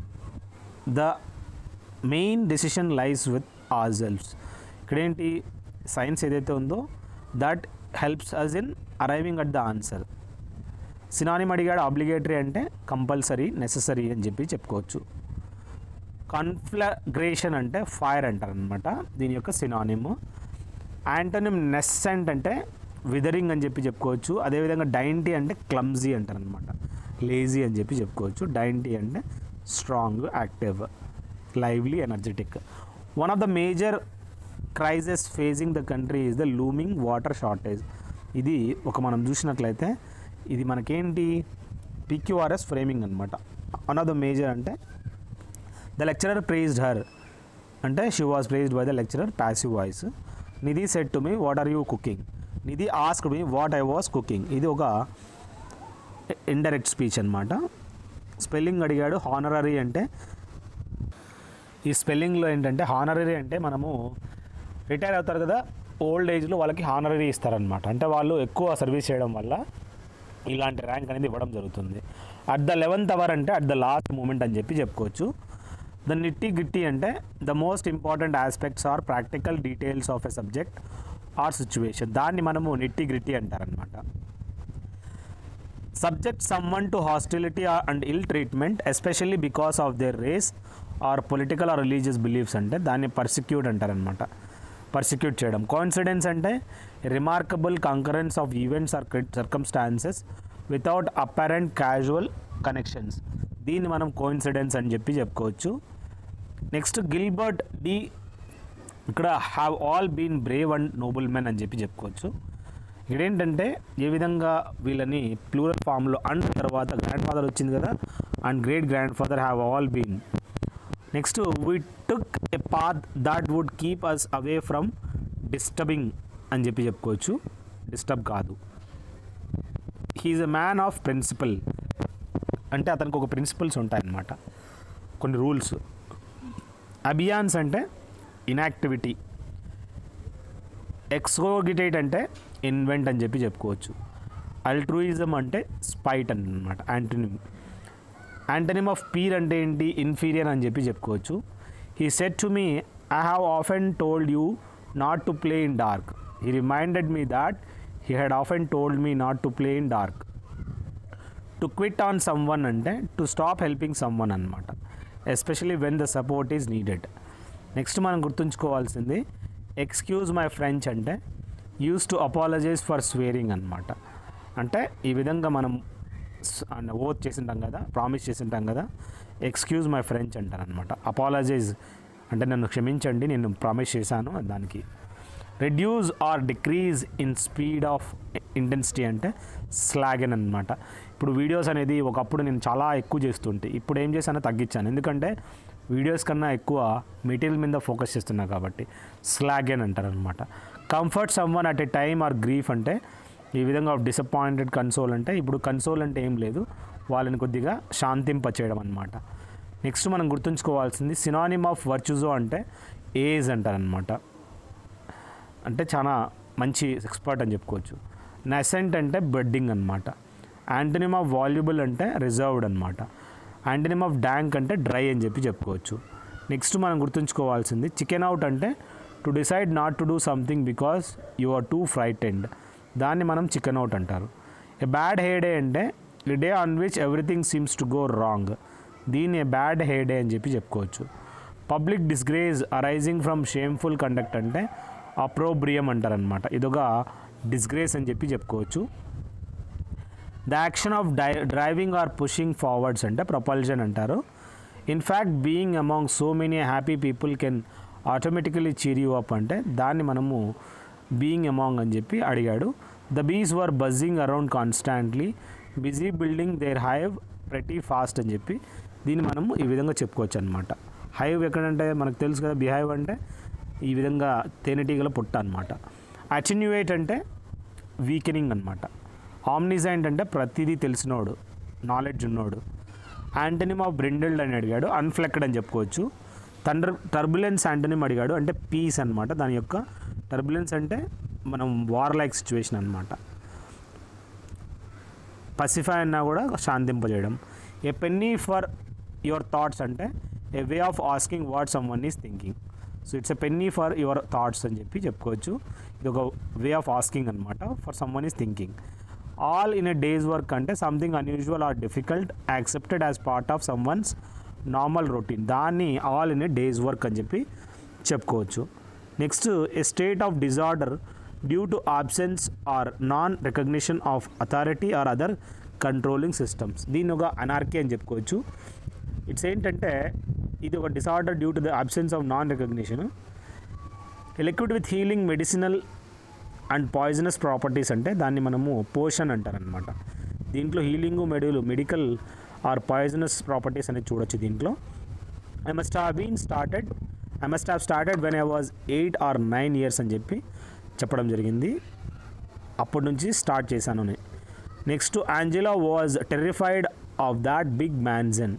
the main decision lies with our selves. ఇక్కడేంటి సైన్స్ ఏదైతే ఉందో that helps us in arriving at the answer. Synonym అడిగాడు ఆబ్లిగేటరీ అంటే కంపల్సరీ, నెససరీ అని చెప్పి చెప్పుకోవచ్చు. కాన్ఫ్లగ్రేషన్ అంటే ఫైర్ అంటారనమాట దీని యొక్క సినానిమ్. యాంటోనిమ్ నెస్సెంట్ అంటే విదరింగ్ అని చెప్పి చెప్పుకోవచ్చు. అదేవిధంగా డైంటీ అంటే క్లమ్జీ అంటారనమాట, లేజీ అని చెప్పి చెప్పుకోవచ్చు. డైంటీ అంటే strong, active, lively, energetic. One of the major crisis facing the country is the looming water shortage. ఇది మనం చూసినట్లయితే ఇది మనకేంటి PQRS ఫ్రేమింగ్ అనమాట. వన్ ఆఫ్ ద మేజర్ అంటే ద లెక్చరర్ ప్రైజ్డ్ హర్ అంటే she was prized by the lecturer, passive voice. Nidhi said to me what are you cooking, Nidhi asked me what I was cooking. ఇది ఒక ఇండైరెక్ట్ స్పీచ్ అనమాట. స్పెల్లింగ్ అడిగాడు. హానరరీ అంటే ఈ స్పెల్లింగ్లో ఏంటంటే హానరరీ అంటే మనము రిటైర్ అవుతారు కదా ఓల్డ్ ఏజ్లో వాళ్ళకి హానరరీ ఇస్తారనమాట. అంటే వాళ్ళు ఎక్కువ సర్వీస్ చేయడం వల్ల ఇలాంటి ర్యాంక్ అనేది ఇవ్వడం జరుగుతుంది. అట్ ద 11th అవర్ అంటే అట్ ద లాస్ట్ మూమెంట్ అని చెప్పి చెప్పుకోవచ్చు. ద నిట్టి గిట్టి అంటే the most important aspects are practical details of a subject or situation. దాన్ని మనము నిట్టి గ్రిట్టి అంటారనమాట. Subject someone to hostility and ill treatment especially because of their race or political or religious beliefs అంటే దాన్ని పర్సిక్యూట్ అంటారనమాట, పర్సిక్యూట్ చేయడం. కోఇన్సిడెన్స్ అంటే remarkable concurrence of events or circumstances without apparent casual connections. దీన్ని మనం కోఇన్సిడెన్స్ అని చెప్పి చెప్పుకోవచ్చు. నెక్స్ట్ గిల్బర్ట్ డి ఇక్కడ have all been brave and noble men అని చెప్పి చెప్పుకోవచ్చు. ఇక్కడేంటంటే ఏ విధంగా వీళ్ళని ప్లూరల్ ఫామ్లో అండ్ తర్వాత గ్రాండ్ ఫాదర్ వచ్చింది కదా, and great grandfather have all been. Next we took a path that would keep us away from disturbing అని చెప్పి చెప్పుకోవచ్చు. డిస్టర్బ్ కాదు. He's a man of principle అంటే అతనికి ఒక ప్రిన్సిపల్స్ ఉంటాయన్నమాట, కొన్ని రూల్స్. అబియాన్స్ అంటే ఇన్యాక్టివిటీ. ఎక్స్కోగిటేట్ అంటే ఇన్వెంట్ అని చెప్పి చెప్పుకోవచ్చు. అల్ట్రూయిజం అంటే స్పైట్ అన్నమాట యాంటోనిమ్. యాంటోనిమ్ ఆఫ్ పీర్ అంటే ఏంటి, ఇన్ఫీరియర్ అని చెప్పి చెప్పుకోవచ్చు. He said to me I have often told you not to play in dark. He reminded me that he had often told me not to play in dark. To quit on someone అంటే టు స్టాప్ హెల్పింగ్ సమ్వన్ అనమాట, especially when the support is needed. Next మనం గుర్తుంచుకోవాల్సింది ఎక్స్క్యూజ్ మై ఫ్రెంచ్ అంటే use to apologize for swearing అనమాట. అంటే ఈ విధంగా మనం ఓత్ చేసింటాం కదా, ప్రామిస్ చేసింటాం కదా, ఎక్స్క్యూజ్ మై ఫ్రెంచ్ అంటారనమాట. అపాలజైజ్ అంటే నన్ను క్షమించండి, నేను ప్రామిస్ చేశాను దానికి. Reduce or decrease in speed of intensity అంటే స్లాగన్ అనమాట. ఇప్పుడు వీడియోస్ అనేది ఒకప్పుడు నేను చాలా ఎక్కువ చేస్తుంటే ఇప్పుడు ఏం చేశానో తగ్గించాను, ఎందుకంటే వీడియోస్ కన్నా ఎక్కువ మెటీరియల్ మీద ఫోకస్ చేస్తున్నా కాబట్టి. స్లాగన్ అంటారనమాట. Comfort someone at a time of grief అంటే ఈ విధంగా డిసప్పాయింటెడ్. కన్సోల్ అంటే ఇప్పుడు కన్సోల్ అంటే ఏం లేదు, వాళ్ళని కొద్దిగా శాంతింపచేయడం అనమాట. నెక్స్ట్ మనం గుర్తుంచుకోవాల్సింది సినానిమ్ ఆఫ్ వర్చుజో అంటే ఏజ్ అంటారనమాట, అంటే చాలా మంచి ఎక్స్పర్ట్ అని చెప్పుకోవచ్చు. నెసెంట్ అంటే బెడ్డింగ్ అనమాట. యాంటోనిమ్ ఆఫ్ వాల్యుబుల్ అంటే రిజర్వ్డ్ అనమాట. యాంటోనిమ్ ఆఫ్ డ్యాంక్ అంటే డ్రై అని చెప్పి చెప్పుకోవచ్చు. నెక్స్ట్ మనం గుర్తుంచుకోవాల్సింది చికెన్ అవుట్ అంటే to decide not to do something because you are too frightened, దాన్ని మనం చికెన్ అవుట్ అంటారు. ఏ బ్యాడ్ హెయిర్ డే అంటే a day on which everything seems to go wrong, దీన్ని ఏ బ్యాడ్ హెయిర్ డే అని చెప్పి చెప్పుకోవచ్చు. Public disgrace arising from shameful conduct అంటే అప్రోబ్రియం అంటారనమాట, ఇదొక డిస్గ్రేస్ అని చెప్పి చెప్పుకోవచ్చు. The action of driving or pushing forwards అంటే ప్రపల్షన్ అంటారు. In fact being among so many happy people can automatically cheer you up అంటే దాన్ని మనము బీయింగ్ అమాంగ్ అని చెప్పి అడిగాడు. The bees were buzzing around constantly busy building their hive pretty fast అని చెప్పి దీన్ని మనము ఈ విధంగా చెప్పుకోవచ్చు అనమాట. హైవ్ ఎక్కడంటే మనకు తెలుసు కదా, బిహైవ్ అంటే ఈ విధంగా తేనెటీగల పుట్ట అనమాట. అటెన్యుయేట్ అంటే వీకెనింగ్ అనమాట. ఆమ్నిజెంట్ అంటే ప్రతిదీ తెలిసినోడు, నాలెడ్జ్ ఉన్నోడు. యాంటోనిమ్ ఆఫ్ బ్రిండిల్డ్ అని అడిగాడు, అన్ఫ్లెక్డ్ అని చెప్పుకోవచ్చు. టర్బులెన్స్ యాంటోనిమ్ అడిగాడు అంటే పీస్ అనమాట. దాని యొక్క టర్బులెన్స్ అంటే మనం వార్ లైక్ సిచ్యువేషన్ అనమాట. పసిఫై అన్నా కూడా శాంతింపజేయడం. A penny for your thoughts అంటే a way of asking what someone is thinking. So it's a penny for your thoughts అని చెప్పి చెప్పుకోవచ్చు. ఇది ఒక వే ఆఫ్ ఆస్కింగ్ అనమాట. For someone is thinking. All in a day's work అంటే something unusual or difficult accepted as part of someone's normal routine. దాన్ని all in a day's work అని చెప్పి చెప్పుకోవచ్చు. Next, A state of disorder due to absence or non recognition of authority or other controlling systems. దీన్ని ఒక అనార్కీ అని చెప్పుకోవచ్చు. ఇట్స్ ఏంటంటే ఇది ఒక disorder due to the absence of non recognition. Liquid with healing medicinal and poisonous properties అంటే దాన్ని మనము పోషన్ అంటారనమాట. దీంట్లో healing medical or poisonous properties అనేది చూడొచ్చు దీంట్లో. I must have started when I was 8 or 9 years అని చెప్పి చెప్పడం జరిగింది. అప్పటి నుంచి స్టార్ట్ చేశాను నేను. Next, Angela was terrified of that big mansion.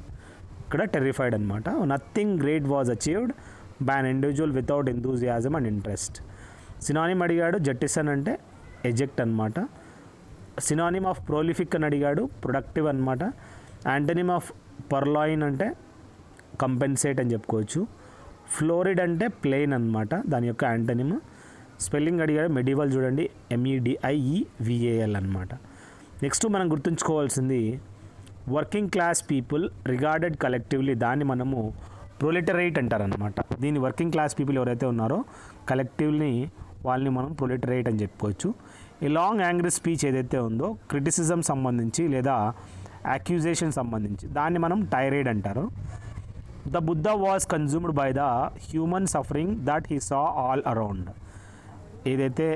ఇక్కడ టెర్రిఫైడ్ అనమాట. Nothing great was achieved by an individual without enthusiasm and interest. Synonym అడిగాడు. జెట్టిసన్ అంటే ఎజెక్ట్ అనమాట. సినానిమ్ ఆఫ్ ప్రోలిఫిక్ అని అడిగాడు. ప్రొడక్టివ్ అనమాట. యాంటనిమ్ ఆఫ్ పర్లాయిన్ అంటే కంపెన్సేట్ అని చెప్పుకోవచ్చు. ఫ్లోరిడ్ అంటే ప్లెయిన్ అనమాట, దాని యొక్క యాంటనిమ్. స్పెల్లింగ్ అడిగాడు. మెడివల్ చూడండి, MEDIEVAL అనమాట. నెక్స్ట్ మనం గుర్తుంచుకోవాల్సింది working class people regarded collectively. దాన్ని మనము ప్రొలెటరేట్ అంటారనమాట. దీన్ని వర్కింగ్ క్లాస్ పీపుల్ ఎవరైతే ఉన్నారో కలెక్టివ్ని వాళ్ళని మనం ప్రొలెటరేట్ అని చెప్పుకోవచ్చు. ఈ లాంగ్ యాంగ్రీ స్పీచ్ ఏదైతే ఉందో క్రిటిసిజం సంబంధించి లేదా యాక్యూజేషన్ సంబంధించి దాన్ని మనం టైరేడ్ అంటారు. The Buddha was consumed by the human suffering that he saw all around. ఏదైతే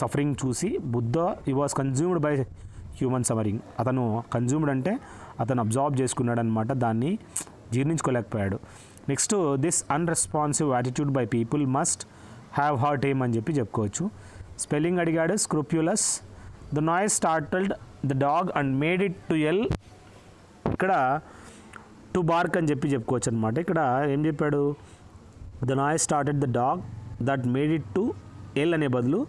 సఫరింగ్ చూసి Buddha he was consumed by human suffering. అతను కన్జ్యూమ్డ్ అంటే అతను అబ్జార్బ్ చేసుకున్నాడు అనమాట, దాన్ని జీర్ణించుకోలేకపోయాడు. Next, this unresponsive attitude by people must have hurt him అని చెప్పి చెప్పుకోవచ్చు. స్పెల్లింగ్ అడిగాడు. Scrupulous. The noise startled the dog and made it to yell. ఇక్కడ టు బార్క్ అని చెప్పి చెప్పుకోవచ్చు అనమాట. ఇక్కడ ఏం చెప్పాడు? The noise started the dog that made it to L అనే బదులు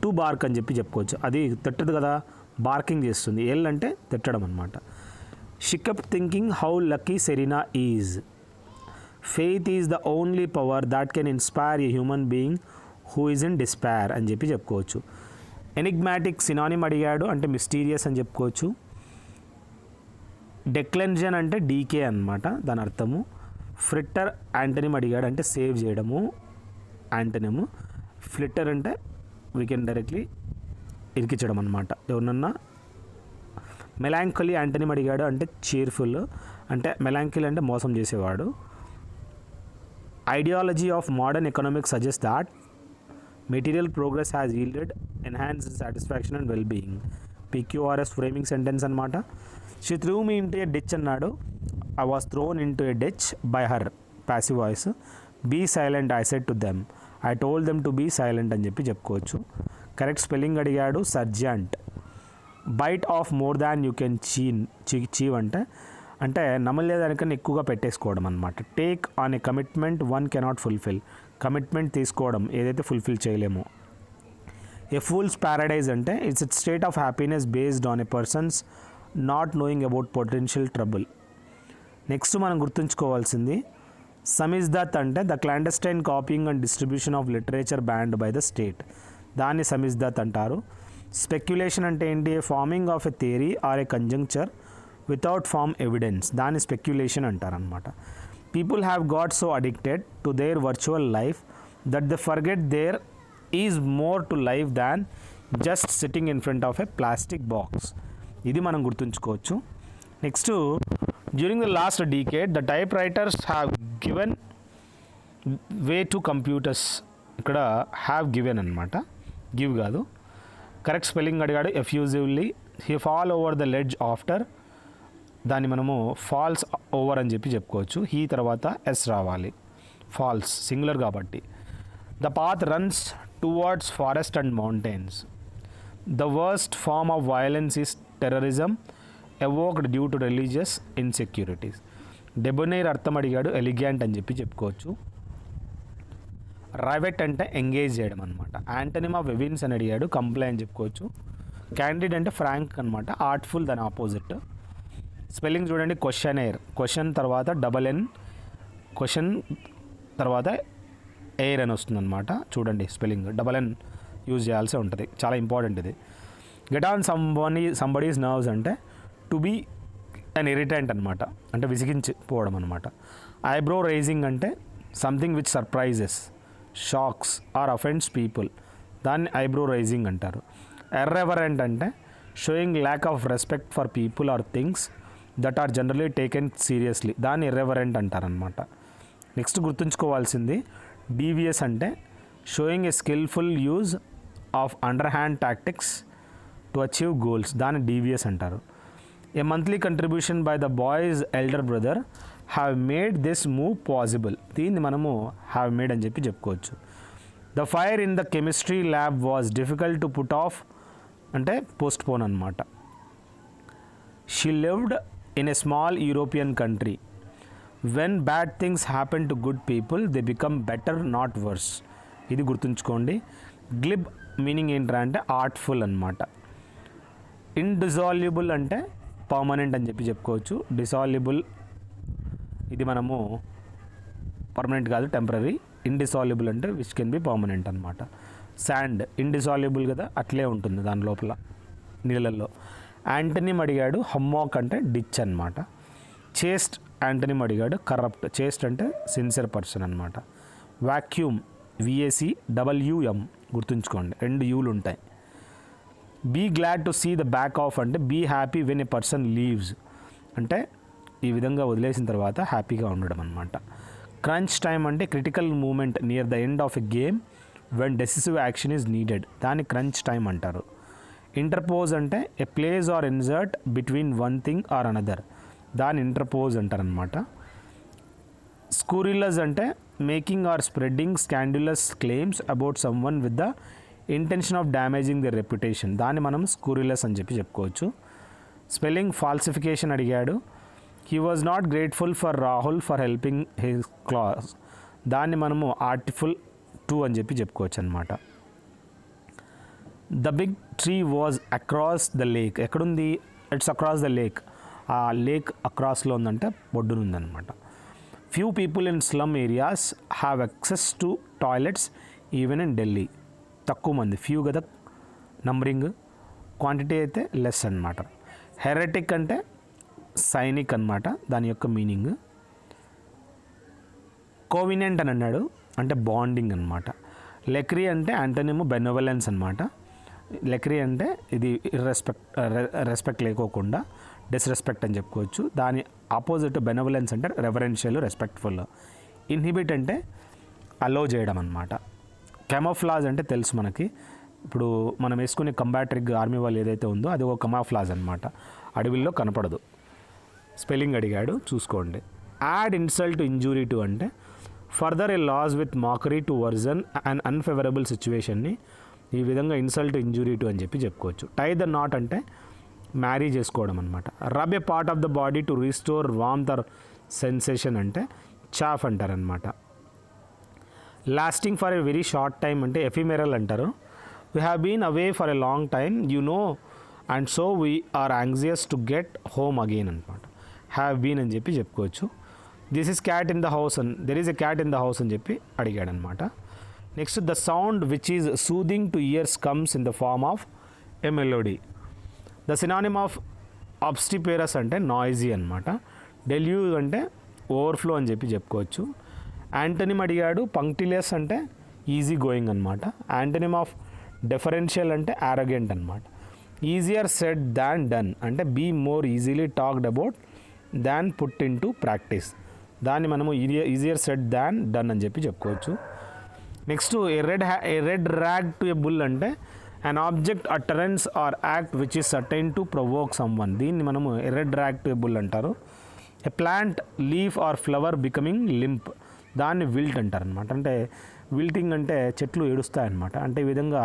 టు బార్క్ అని చెప్పి చెప్పుకోవచ్చు. అది తిట్టదు కదా, బార్కింగ్ చేస్తుంది. ఎల్ అంటే తిట్టడం అనమాట. She kept thinking how lucky Serena is. Faith is the only power that can inspire a human being who is in despair అని చెప్పి చెప్పుకోవచ్చు. ఎనిగ్మాటిక్ సినానిమ్ అడిగాడు, అంటే మిస్టీరియస్ అని చెప్పుకోవచ్చు. డెక్లెన్జన్ అంటే డీకే అనమాట దాని అర్థము. ఫ్లిట్టర్ యాంటనిమ్ అడిగాడు, అంటే సేవ్ చేయడము యాంటనిము. ఫ్లిట్టర్ అంటే వీ కెన్ డైరెక్ట్లీ ఇరికించడం అనమాట ఎవరినన్నా. మెలాంకలీ యాంటనిమ్ అడిగాడు, అంటే చీర్ఫుల్. అంటే మెలాంకలీ అంటే మోసం చేసేవాడు. Ideology of modern economics suggest that material progress has yielded enhanced satisfaction and well being. PQRS framing sentence అనమాట. She threw me into a ditch అన్నాడు. I was thrown into a ditch by her. Passive voice. Be silent I said to them. I told them to be silent అని చెప్పి చెప్పుకోవచ్చు. కరెక్ట్ స్పెల్లింగ్ అడిగాడు. Sergeant. Bite off more than you can chew అంటే నమ్మలేదానికన్నా ఎక్కువగా పెట్టేసుకోవడం అనమాట. Take on a commitment one cannot fulfil. Commitment తీసుకోవడం ఏదైతే ఫుల్ఫిల్ చేయలేమో. ఏ ఫూల్స్ ప్యారడైజ్ అంటే it's state of happiness based on a person's not knowing about potential trouble. Next మనం గుర్తుంచుకోవాల్సింది సమిజ్దత్ అంటే the clandestine copying and distribution of literature banned by the state. దాన్ని సమిజ్దత్ అంటారు. స్పెక్యులేషన్ అంటే ఏంటి? Forming of a theory or a conjecture without firm evidence. దాన్ని స్పెక్యులేషన్ అంటారనమాట. People have got so addicted to their virtual life that they forget there is more to life than just sitting in front of a plastic box. ఇది మనం గుర్తుంచుకోవచ్చు. Next, during the last decade the typewriters have given way to computers. ఇక్కడ హ్యావ్ గివెన్ అనమాట, గివ్ కాదు. కరెక్ట్ స్పెల్లింగ్ అడిగాడు. Effusively. He fall over the ledge after. దాన్ని మనము ఫాల్స్ ఓవర్ అని చెప్పి చెప్పుకోవచ్చు. హీ తర్వాత ఎస్ రావాలి. ఫాల్స్ సింగులర్ కాబట్టి. The path runs towards forest and mountains. The worst form of violence is terrorism evoked due to religious insecurities. Debonair అర్థం అడిగాడు. ఎలిగ్యాంట్ అని చెప్పి చెప్పుకోవచ్చు. రైవెట్ అంటే ఎంగేజ్ చేయడం అనమాట. యాంటనిమ్ ఆఫ్ వెవిన్స్ అని అడిగాడు. కంప్లై అని చెప్పుకోవచ్చు. క్యాండిడ్ అంటే ఫ్రాంక్ అనమాట. ఆర్ట్ఫుల్ దాని ఆపోజిట్. స్పెల్లింగ్ చూడండి. క్వశ్చనైర్. క్వశ్చన్ తర్వాత డబల్ N క్వశ్చన్ తర్వాత ఎయిర్ అని వస్తుందన్నమాట. చూడండి స్పెల్లింగ్ డబల్ ఎన్ యూజ్ చేయాల్సి ఉంటుంది, చాలా ఇంపార్టెంట్ ఇది. గెట్ ఆన్ సంబడీస్ నర్వ్స్ అంటే టు బీ అన్ ఇరిటెంట్ అనమాట, అంటే విసిగించిపోవడం అనమాట. ఐబ్రో రైజింగ్ అంటే something which surprises, shocks or offends people, దాన్ని ఐబ్రో రైజింగ్ అంటారు. ఎర్రెవరెంట్ అంటే showing lack of respect for people or things that are generally taken seriously, దాన్ని ఇర్రెవరెంట్ అంటారనమాట. నెక్స్ట్ గుర్తుంచుకోవాల్సింది డీవియస్ అంటే showing a skilful use of underhand tactics to achieve goals, దాన్ని డీవియస్ అంటారు. A monthly contribution by the boys elder brother have made this move possible, దీన్ని మనము హ్యావ్ మేడ్ అని చెప్పి చెప్పుకోవచ్చు. The fire in the chemistry lab was difficult to put off అంటే పోస్ట్పోన్ అనమాట. She lived in a small European country. When bad things happen to good people they become better not worse, ఇది గుర్తుంచుకోండి. గ్లిబ్ మీనింగ్ ఏంట్రా అంటే ఆర్ట్ఫుల్ అనమాట. ఇండిజాల్యుబుల్ అంటే పర్మనెంట్ అని చెప్పి చెప్పుకోవచ్చు. డిసాల్యుబుల్ ఇది మనము పర్మనెంట్ కాదు, టెంపరీ. ఇండిసాల్యుబుల్ అంటే విచ్ కెన్ బి పర్మనెంట్ అనమాట. శాండ్ ఇండిసాల్యుబుల్ కదా, అట్లే ఉంటుంది దాని లోపల నీళ్ళల్లో. యాంటనీమ్ అడిగాడు హమ్మాక్ అంటే డిచ్ అనమాట. చేస్ట్ యాంటనీమ్ అడిగాడు కరప్ట్, చేస్ట్ అంటే సిన్సియర్ పర్సన్ అనమాట. వాక్యూమ్ VACWM గుర్తుంచుకోండి, 2 యూలు ఉంటాయి. Be glad to see the back of అంటే be happy when a person leaves, అంటే ఈ విధంగా వదిలేసిన తర్వాత హ్యాపీగా ఉండడం అనమాట. క్రంచ్ టైం అంటే critical moment near the end of a game when decisive action is needed, దాన్ని క్రంచ్ టైం అంటారు. ఇంటర్పోజ్ అంటే a place or insert between one thing or another, దాన్ని ఇంటర్పోజ్ అంటారనమాట. స్కూరిలస్ అంటే making or spreading scandalous claims about someone with the intention of damaging the reputation, దాన్ని మనం స్కూరిలస్ అని చెప్పి చెప్పుకోవచ్చు. స్పెల్లింగ్ ఫాల్సిఫికేషన్ అడిగాడు. He was not grateful for Rahul for helping his class, దాన్ని మనము ఆర్టిఫుల్ టు అని చెప్పి చెప్పుకోవచ్చు అనమాట. The big tree was across the lake, ఎక్కడుంది? ఇట్స్ అక్రాస్ ద లేక్, ఆ లేక్ అక్రాస్లో ఉందంటే ఒడ్డునుందనమాట. Few people in slum areas have access to toilets even in Delhi, తక్కువ మంది, ఫ్యూ కదా నంబరింగ్, క్వాంటిటీ అయితే లెస్ అనమాట. హెరెటిక్ అంటే సైనిక్ అనమాట, దాని యొక్క మీనింగ్. కోవినెంట్ అని అన్నాడు అంటే బాండింగ్ అనమాట. లెక్రీ అంటే యాంటోనిమ్ బెనోవలెన్స్ అనమాట. లెక్రీ అంటే ఇది రెస్పెక్ట్ లేకోకుండా డిస్రెస్పెక్ట్ అని చెప్పుకోవచ్చు. దాని ఆపోజిట్ బెనోవలెన్స్ అంటే రెవరెన్షియల్, రెస్పెక్ట్ఫుల్. ఇన్హిబిట్ అంటే అలో చేయడం అనమాట. కెమోఫ్లాజ్ అంటే తెలుసు మనకి, ఇప్పుడు మనం వేసుకునే కంబాట్రిక్ ఆర్మీ వాళ్ళు ఏదైతే ఉందో అది ఒక కమాఫ్లాజ్ అనమాట, అడవిల్లో కనపడదు. స్పెల్లింగ్ అడిగాడు చూసుకోండి. Add insult to injury to అంటే further a loss with mockery to worsen and unfavourable సిచ్యువేషన్ని ఈ విధంగా ఇన్సల్ట్ ఇంజూరీ టు అని చెప్పి చెప్పుకోవచ్చు. టై ద నాట్ అంటే మ్యారీ చేసుకోవడం అనమాట. Rub a part of the body to restore warmth or sensation అంటే చాఫ్ అంటారనమాట. Lasting for a very short time అంటే ఎఫిమెరల్ అంటారు. We have been away for a long time you know and so we are anxious to get home again అనమాట. హ్యావ్ బీన్ అని చెప్పి చెప్పుకోవచ్చు. This is cat in the house అని, there is a cat in the house అని చెప్పి అడిగాడనమాట. Next the sound which is soothing to ears comes in the form of a melody. The synonym of obstreperous అంటే నాయిజీ అనమాట. డెల్యూజ్ అంటే ఓవర్ఫ్లో అని చెప్పి చెప్పుకోవచ్చు. యాంటనిమ్ అడిగాడు పంక్టిలియస్ అంటే ఈజీ గోయింగ్ అనమాట. యాంటనిమ్ ఆఫ్ డెఫరెన్షియల్ అంటే యారగెంట్ అనమాట. ఈజియర్ సెడ్ దాన్ డన్ అంటే be more easily talked about than put into practice, దాన్ని మనము ఈజియర్ సెడ్ దాన్ డన్ అని చెప్పి చెప్పుకోవచ్చు. Next a red rag to a bull అంటే an object utterance or act which is certain to provoke someone, దీన్ని మనము a red rag to a bull అంటారు. A plant leaf are flower becoming lymph, దాన్ని విల్ట్ అంటారనమాట. అంటే విల్టింగ్ అంటే చెట్లు ఏడుస్తాయన్నమాట. అంటే ఈ విధంగా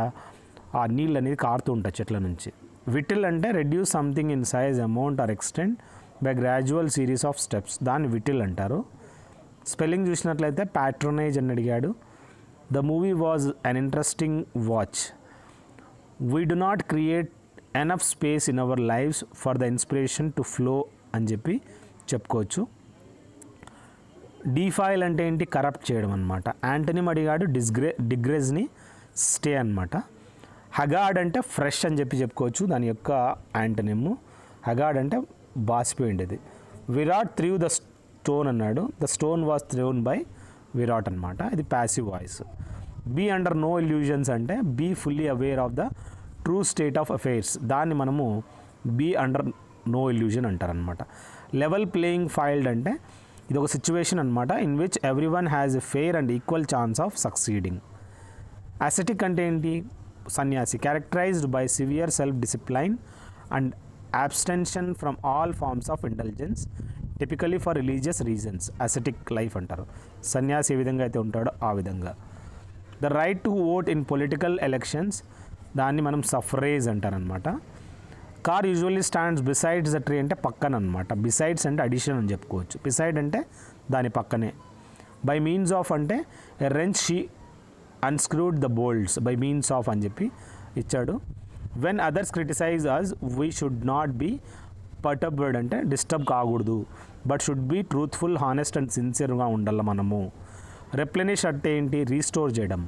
ఆ నీళ్ళు అనేది కారుతూ ఉంటాయి చెట్ల నుంచి. విటిల్ అంటే reduce something in size amount or extent by gradual series of steps, దాన్ని విటిల్ అంటారు. స్పెల్లింగ్ చూసినట్లయితే ప్యాట్రోనేజ్ అని అడిగాడు. The movie was an interesting watch. We do not create enough space in our lifes for the inspiration to flow అని చెప్పి చెప్పుకోవచ్చు. డీఫైల్ అంటే ఏంటి, కరప్ట్ చేయడం అనమాట. యాంటనిమ్ అడిగాడు డిగ్రేజ్ని స్టే అనమాట. హగార్డ్ అంటే ఫ్రెష్ అని చెప్పుకోవచ్చు, దాని యొక్క యాంటనిమ్. హగార్డ్ అంటే బాసిపోయిండేది. విరాట్ త్రీవ్ ద స్టోన్ అన్నాడు, the stone was thrown by Virat అనమాట. ఇది passive voice. Be under no illusions అంటే be fully aware of the true state of affairs, దాన్ని మనము బీ అండర్ నో ఇల్యూజన్ అంటారనమాట. లెవెల్ ప్లేయింగ్ ఫైల్డ్ అంటే ఇది ఒక సిచ్యువేషన్ అనమాట in which every one has a fair and equal chance of succeeding. Ascetic అంటే ఏంటి, సన్యాసి. Characterised by severe self discipline and abstention from all forms of intelligence typically for religious reasons. Ascetic life అంటారు. సన్యాసి ఏ విధంగా అయితే ఉంటాడో ఆ విధంగా. The right to vote in political elections, దాన్ని మనం సఫరేజ్ అంటారనమాట. Car usually stands besides the tree అంటే పక్కన అనమాట. బిసైడ్స్ అంటే అడిషన్ అని చెప్పుకోవచ్చు. బిసైడ్ అంటే దాని పక్కనే. బై మీన్స్ ఆఫ్ అంటే wrench she unscrewed the bolts, by means of అని చెప్పి ఇచ్చాడు. When others criticise us we should not be perturbed అంటే డిస్టర్బ్ కాకూడదు, but should be truthful, honest and సిన్సియర్గా ఉండాలి మనము. రెప్లెనిష్ అంటే ఏంటి, రీస్టోర్ చేయడం.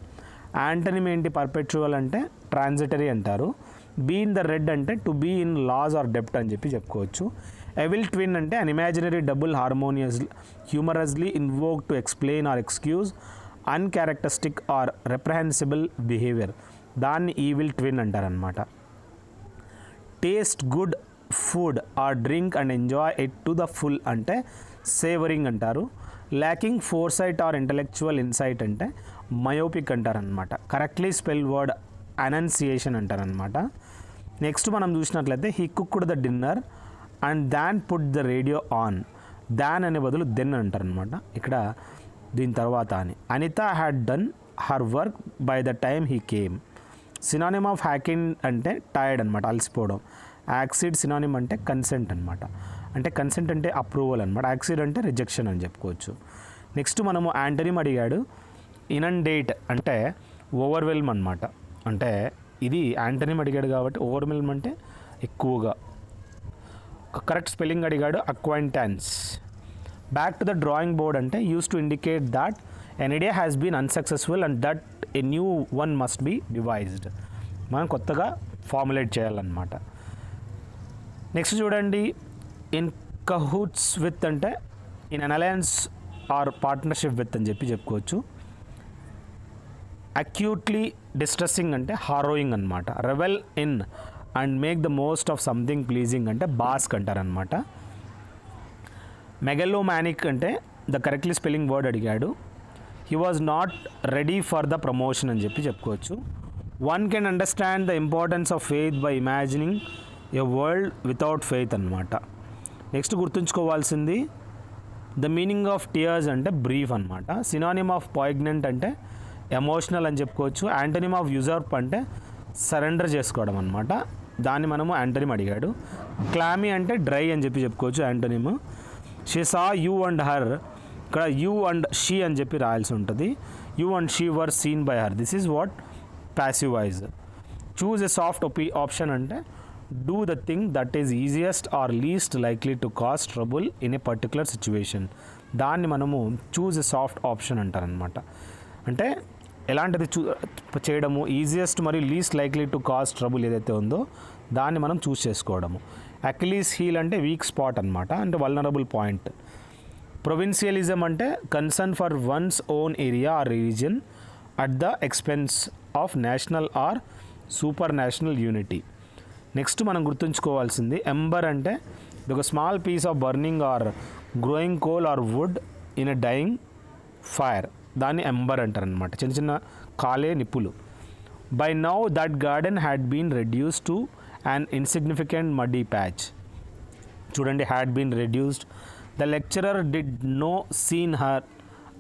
యాంటనిమ్ ఏంటి, పర్పెచువల్ అంటే ట్రాన్సిటరీ అంటారు. బీ ఇన్ ద రెడ్ అంటే to be in loss or డెప్ట్ అని చెప్పుకోవచ్చు. ఎవిల్ ట్విన్ అంటే an imaginary double humorously invoke to explain or excuse uncharacteristic or reprehensible behaviour, దాన్ని ఈవిల్ ట్విన్ అంటారనమాట. Taste good food or drink and enjoy it to the full అంటే సేవరింగ్ అంటారు. Lacking foresight or intellectual insight అంటే మయోపిక్ అంటారనమాట. కరెక్ట్లీ స్పెల్ వర్డ్ అనౌన్సియేషన్ అంటారనమాట. నెక్స్ట్ మనం చూసినట్లయితే he cooked the dinner and than put the radio on, than అనే బదులు దెన్ అంటారనమాట. ఇక్కడ దీని తర్వాత అని. Anita had done her work by the time he came. Synonym of hacking అంటే టైర్డ్ అనమాట, అలసిపోవడం. యాక్సిడ్ సినానిమ్ అంటే కన్సెంట్ అనమాట. అంటే కన్సెంట్ అంటే అప్రూవల్ అనమాట. యాక్సిడ్ అంటే రిజెక్షన్ అని చెప్పుకోవచ్చు. నెక్స్ట్ మనము యాంటనిమ్ అడిగాడు. ఇనండేట్ అంటే ఓవర్వెల్మ్ అనమాట. అంటే ఇది యాంటనిమ్ అడిగాడు కాబట్టి ఓవర్వెల్మ్ అంటే ఎక్కువగా. కరెక్ట్ స్పెల్లింగ్ అడిగాడు, acquaintance. Back to the drawing board అంటే use to indicate that an idea has been unsuccessful and that a new one must be devised. మనం కొత్తగా ఫార్ములేట్ చేయాలన్నమాట. నెక్స్ట్ చూడండి, ఇన్ కహూట్స్ విత్ అంటే in an alliance or partnership with అని చెప్పుకోవచ్చు. అక్యూట్లీ డిస్ట్రెస్సింగ్ అంటే హారోయింగ్ అనమాట. Revel in and make the most of something pleasing అంటే బాస్క్ అంటారనమాట. మెగలోమానిక్ అంటే ద కరెక్ట్లీ స్పెల్లింగ్ వర్డ్ అడిగాడు. He was not ready for the promotion అని చెప్పుకోవచ్చు. One can understand the importance of faith by imagining a world without faith అనమాట. నెక్స్ట్ గుర్తుంచుకోవాల్సింది ద మీనింగ్ ఆఫ్ టియర్స్ అంటే బ్రీఫ్ అనమాట. సినానిమ్ ఆఫ్ పాయిగ్నెంట్ అంటే ఎమోషనల్ అని చెప్పుకోవచ్చు. యాంటనిమ్ ఆఫ్ యూజర్ప్ అంటే సరెండర్ చేసుకోవడం అనమాట. దాన్ని మనము యాంటనిమ్ అడిగాడు. క్లామీ అంటే డ్రై అని చెప్పుకోవచ్చు antonym. She saw you and her, ఇక్కడ యూ అండ్ షీ అని చెప్పి రాయాల్సి ఉంటుంది. You and she were seen by her, this is what passive voice. Choose a soft option అంటే do the thing that is easiest or least likely to cause trouble in a particular situation. దాన్ని మనము చూజ్ ఎ సాఫ్ట్ ఆప్షన్ అంటారనమాట. అంటే ఎలాంటిది చేయడము, ఈజియెస్ట్ మరియు least likely to cause trouble ఏదైతే ఉందో దాన్ని మనం చూస్ చేసుకోవడము. అకిలీస్ హీల్ అంటే వీక్ స్పాట్ అనమాట, అంటే వల్నరబుల్ పాయింట్. ప్రొవిన్షియలిజం అంటే concern for one's own area or region at the expense of national or super national unity. Next మనం గుర్తుంచుకోవాల్సింది ఎంబర్ అంటే ఒక small piece of burning or glowing coal or wood in a dying fire, దాన్ని ఎంబర్ అంటారనమాట. చిన్న చిన్న కాలే నిప్పులు. By now that garden had been reduce to an insignificant muddy patch. చూడండి, had been reduced. The lecturer did no seen her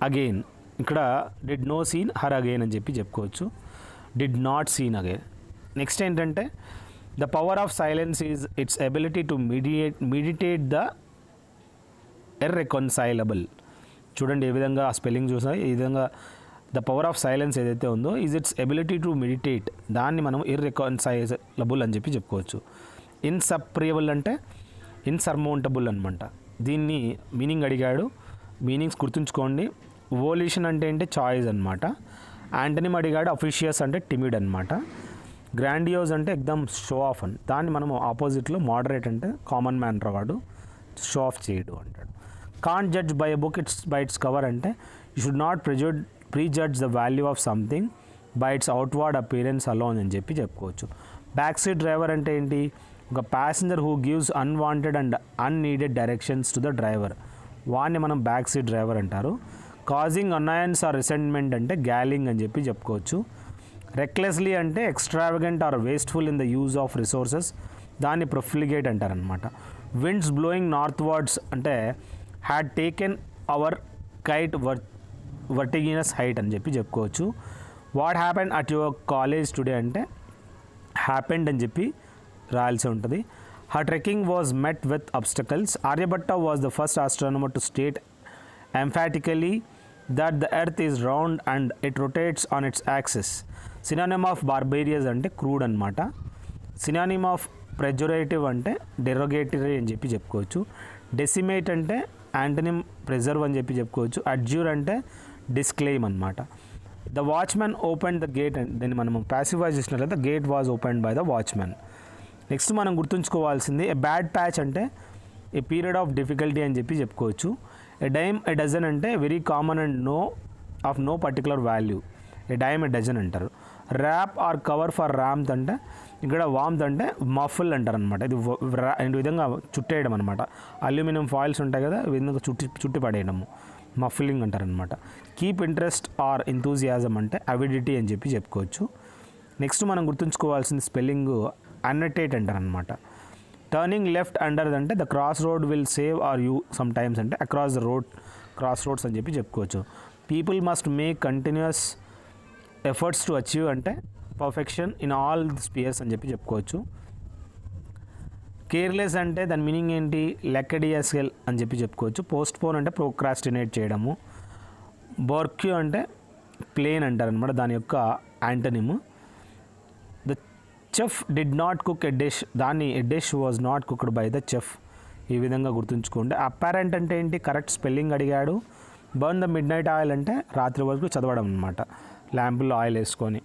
again, ఇక్కడ did no seen her again అని చెప్పుకోవచ్చు. Did not seen again. Next ఏంటంటే the power of silence is its ability to meditate the irreconcilable. చూడండి ఏ విధంగా ఆ స్పెల్లింగ్ చూసాయి. ఈ విధంగా ద పవర్ ఆఫ్ సైలెన్స్ ఏదైతే ఉందో is its ability to meditate, దాన్ని మనం ఇర్రెకన్సైలబుల్ అని చెప్పుకోవచ్చు. ఇన్సప్రియబుల్ అంటే ఇన్సర్మౌంటబుల్ అనమాట. దీన్ని మీనింగ్ అడిగాడు. మీనింగ్స్ గుర్తుంచుకోండి. వోల్యూషన్ అంటే ఏంటి, చాయిస్ అనమాట. యాంటనిమ్ అడిగాడు, అఫిషియస్ అంటే టిమిడ్ అనమాట. గ్రాండియోస్ అంటే ఎక్దమ్ షో ఆఫ్ అని. దాన్ని మనం ఆపోజిట్లో మోడరేట్ అంటే కామన్ మ్యాన్ వాడు షో ఆఫ్ చేయడు అంటాడు. Can't judge by a book by its cover అంటే you should not prejudge the value of something by its outward appearance alone అని చెప్పి చెప్పుకోవచ్చు. బ్యాక్ సీట్ డ్రైవర్ అంటే ఏంటి, ఒక passenger who gives unwanted and unneeded directions to the driver, వాడిని మనం బ్యాక్ సీట్ డ్రైవర్ అంటారు. కాజింగ్ అనాయన్స్ ఆర్ రిసెంట్మెంట్ అంటే గ్యాలింగ్ అని చెప్పి చెప్పుకోవచ్చు. రెక్లెస్లీ అంటే ఎక్స్ట్రావగెంట్ are wasteful in the use of resources, దాన్ని ప్రొఫ్లిగేట్ అంటారనమాట. విండ్స్ బ్లోయింగ్ నార్త్ వర్డ్స్ అంటే had taken our kite vertiginous height అని చెప్పి చెప్పుకోవచ్చు. What happened at your college today అంటే హ్యాపెండ్ అని చెప్పి రాయాల్సి ఉంటుంది. Her trekking was met with obstacles. Aryabhata was the first astronomer to state emphatically that the earth is round and it rotates on its axis. Synonym of barbarous అంటే crude అనమాట. Synonym of pejorative అంటే derogatory అని చెప్పి చెప్పుకోవచ్చు. Decimate అంటే antonym preserve అని చెప్పి చెప్పుకోవచ్చు. Adjure అంటే disclaim అనమాట. The watchman opened the gate and దీన్ని మనం passive voice చేసినట్లయితే gate was opened by the watchman. Next మనం గుర్తుంచుకోవాల్సింది ఏ బ్యాడ్ ప్యాచ్ అంటే ఏ పీరియడ్ ఆఫ్ డిఫికల్టీ అని చెప్పి చెప్పుకోవచ్చు. ఏ డైమ్ ఏ డజన్ అంటే very common and no particular value, a dime a dozen అంటారు. Wrap or cover for warmth అంటే ఇక్కడ వామ్త్ అంటే మఫుల్ అంటారు అనమాట. ఇది ఈ విధంగా చుట్టేయడం అనమాట. అల్యూమినియం ఫాయిల్స్ ఉంటాయి కదా, ఈ విధంగా చుట్టి పడేయడము మఫిలింగ్ అంటారనమాట. కీప్ ఇంట్రెస్ట్ ఆర్ ఎంతూజియాజం అంటే అవిడిటీ అని చెప్పి చెప్పుకోవచ్చు. నెక్స్ట్ మనం గుర్తుంచుకోవాల్సింది స్పెల్లింగ్ అన్నటేట్ అంటారనమాట. టర్నింగ్ లెఫ్ట్ అండర్ అంటే the cross road will save or you some times అంటే across the road cross roads అని చెప్పి చెప్పుకోవచ్చు. People must make continuous efforts to achieve అంటే perfection in all the spheres అని చెప్పి చెప్పుకోవచ్చు. కేర్లెస్ అంటే దాని మీనింగ్ ఏంటి, లెక్కడియస్కెల్ అని చెప్పి చెప్పుకోవచ్చు. పోస్ట్పోన్ అంటే ప్రోక్రాస్టినేట్ చేయడము. బర్క్యూ అంటే ప్లేన్ అంటారనమాట, దాని యొక్క antonym. The chef did not cook a dish, దాన్ని a dish was not cooked by the chef. ఈ విధంగా గుర్తుంచుకోండి. అపారెంట్ అంటే ఏంటి, కరెక్ట్ స్పెల్లింగ్ అడిగాడు. Burn the midnight oil అంటే రాత్రి వరకు చదవడం అనమాట, ల్యాంపుల్లో ఆయిల్ వేసుకొని.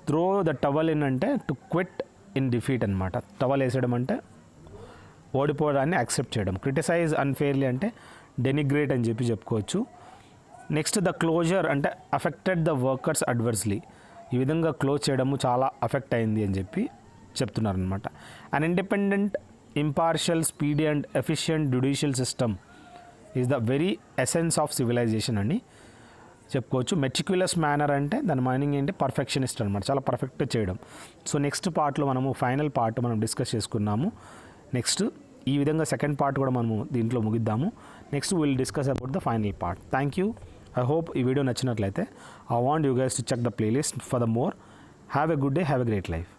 త్రో ద టవల్ ఇన్ అంటే టు క్విట్ ఇన్ డిఫీట్ అనమాట. టవల్ వేసేయడం అంటే ఓడిపోవడాన్ని యాక్సెప్ట్ చేయడం. క్రిటిసైజ్ అన్ఫెయిర్లీ అంటే డెనిగ్రేట్ అని చెప్పి చెప్పుకోవచ్చు. నెక్స్ట్ ద క్లోజర్ అంటే అఫెక్టెడ్ ద వర్కర్స్ అడ్వర్స్లీ, ఈ విధంగా క్లోజ్ చేయడము చాలా అఫెక్ట్ అయింది అని చెప్పి చెప్తున్నారనమాట. An independent, impartial, speedy and efficient judicial system is the very essence of civilisation అని చెప్పుకోవచ్చు. మెటిక్యులస్ మేనర్ అంటే దాని మీనింగ్ ఏంటి, పర్ఫెక్షనిస్ట్ అనమాట, చాలా పర్ఫెక్ట్గా చేయడం. సో నెక్స్ట్ పార్ట్లో మనము ఫైనల్ పార్ట్ మనం డిస్కస్ చేసుకున్నాము. నెక్స్ట్ ఈ విధంగా సెకండ్ పార్ట్ కూడా మనము దీంట్లో ముగిద్దాము. Next will discuss about the final part. Thank you. I hope ఈ వీడియో నచ్చినట్లయితే I want you guys to check the playlist for the more. Have a good day, have a great life.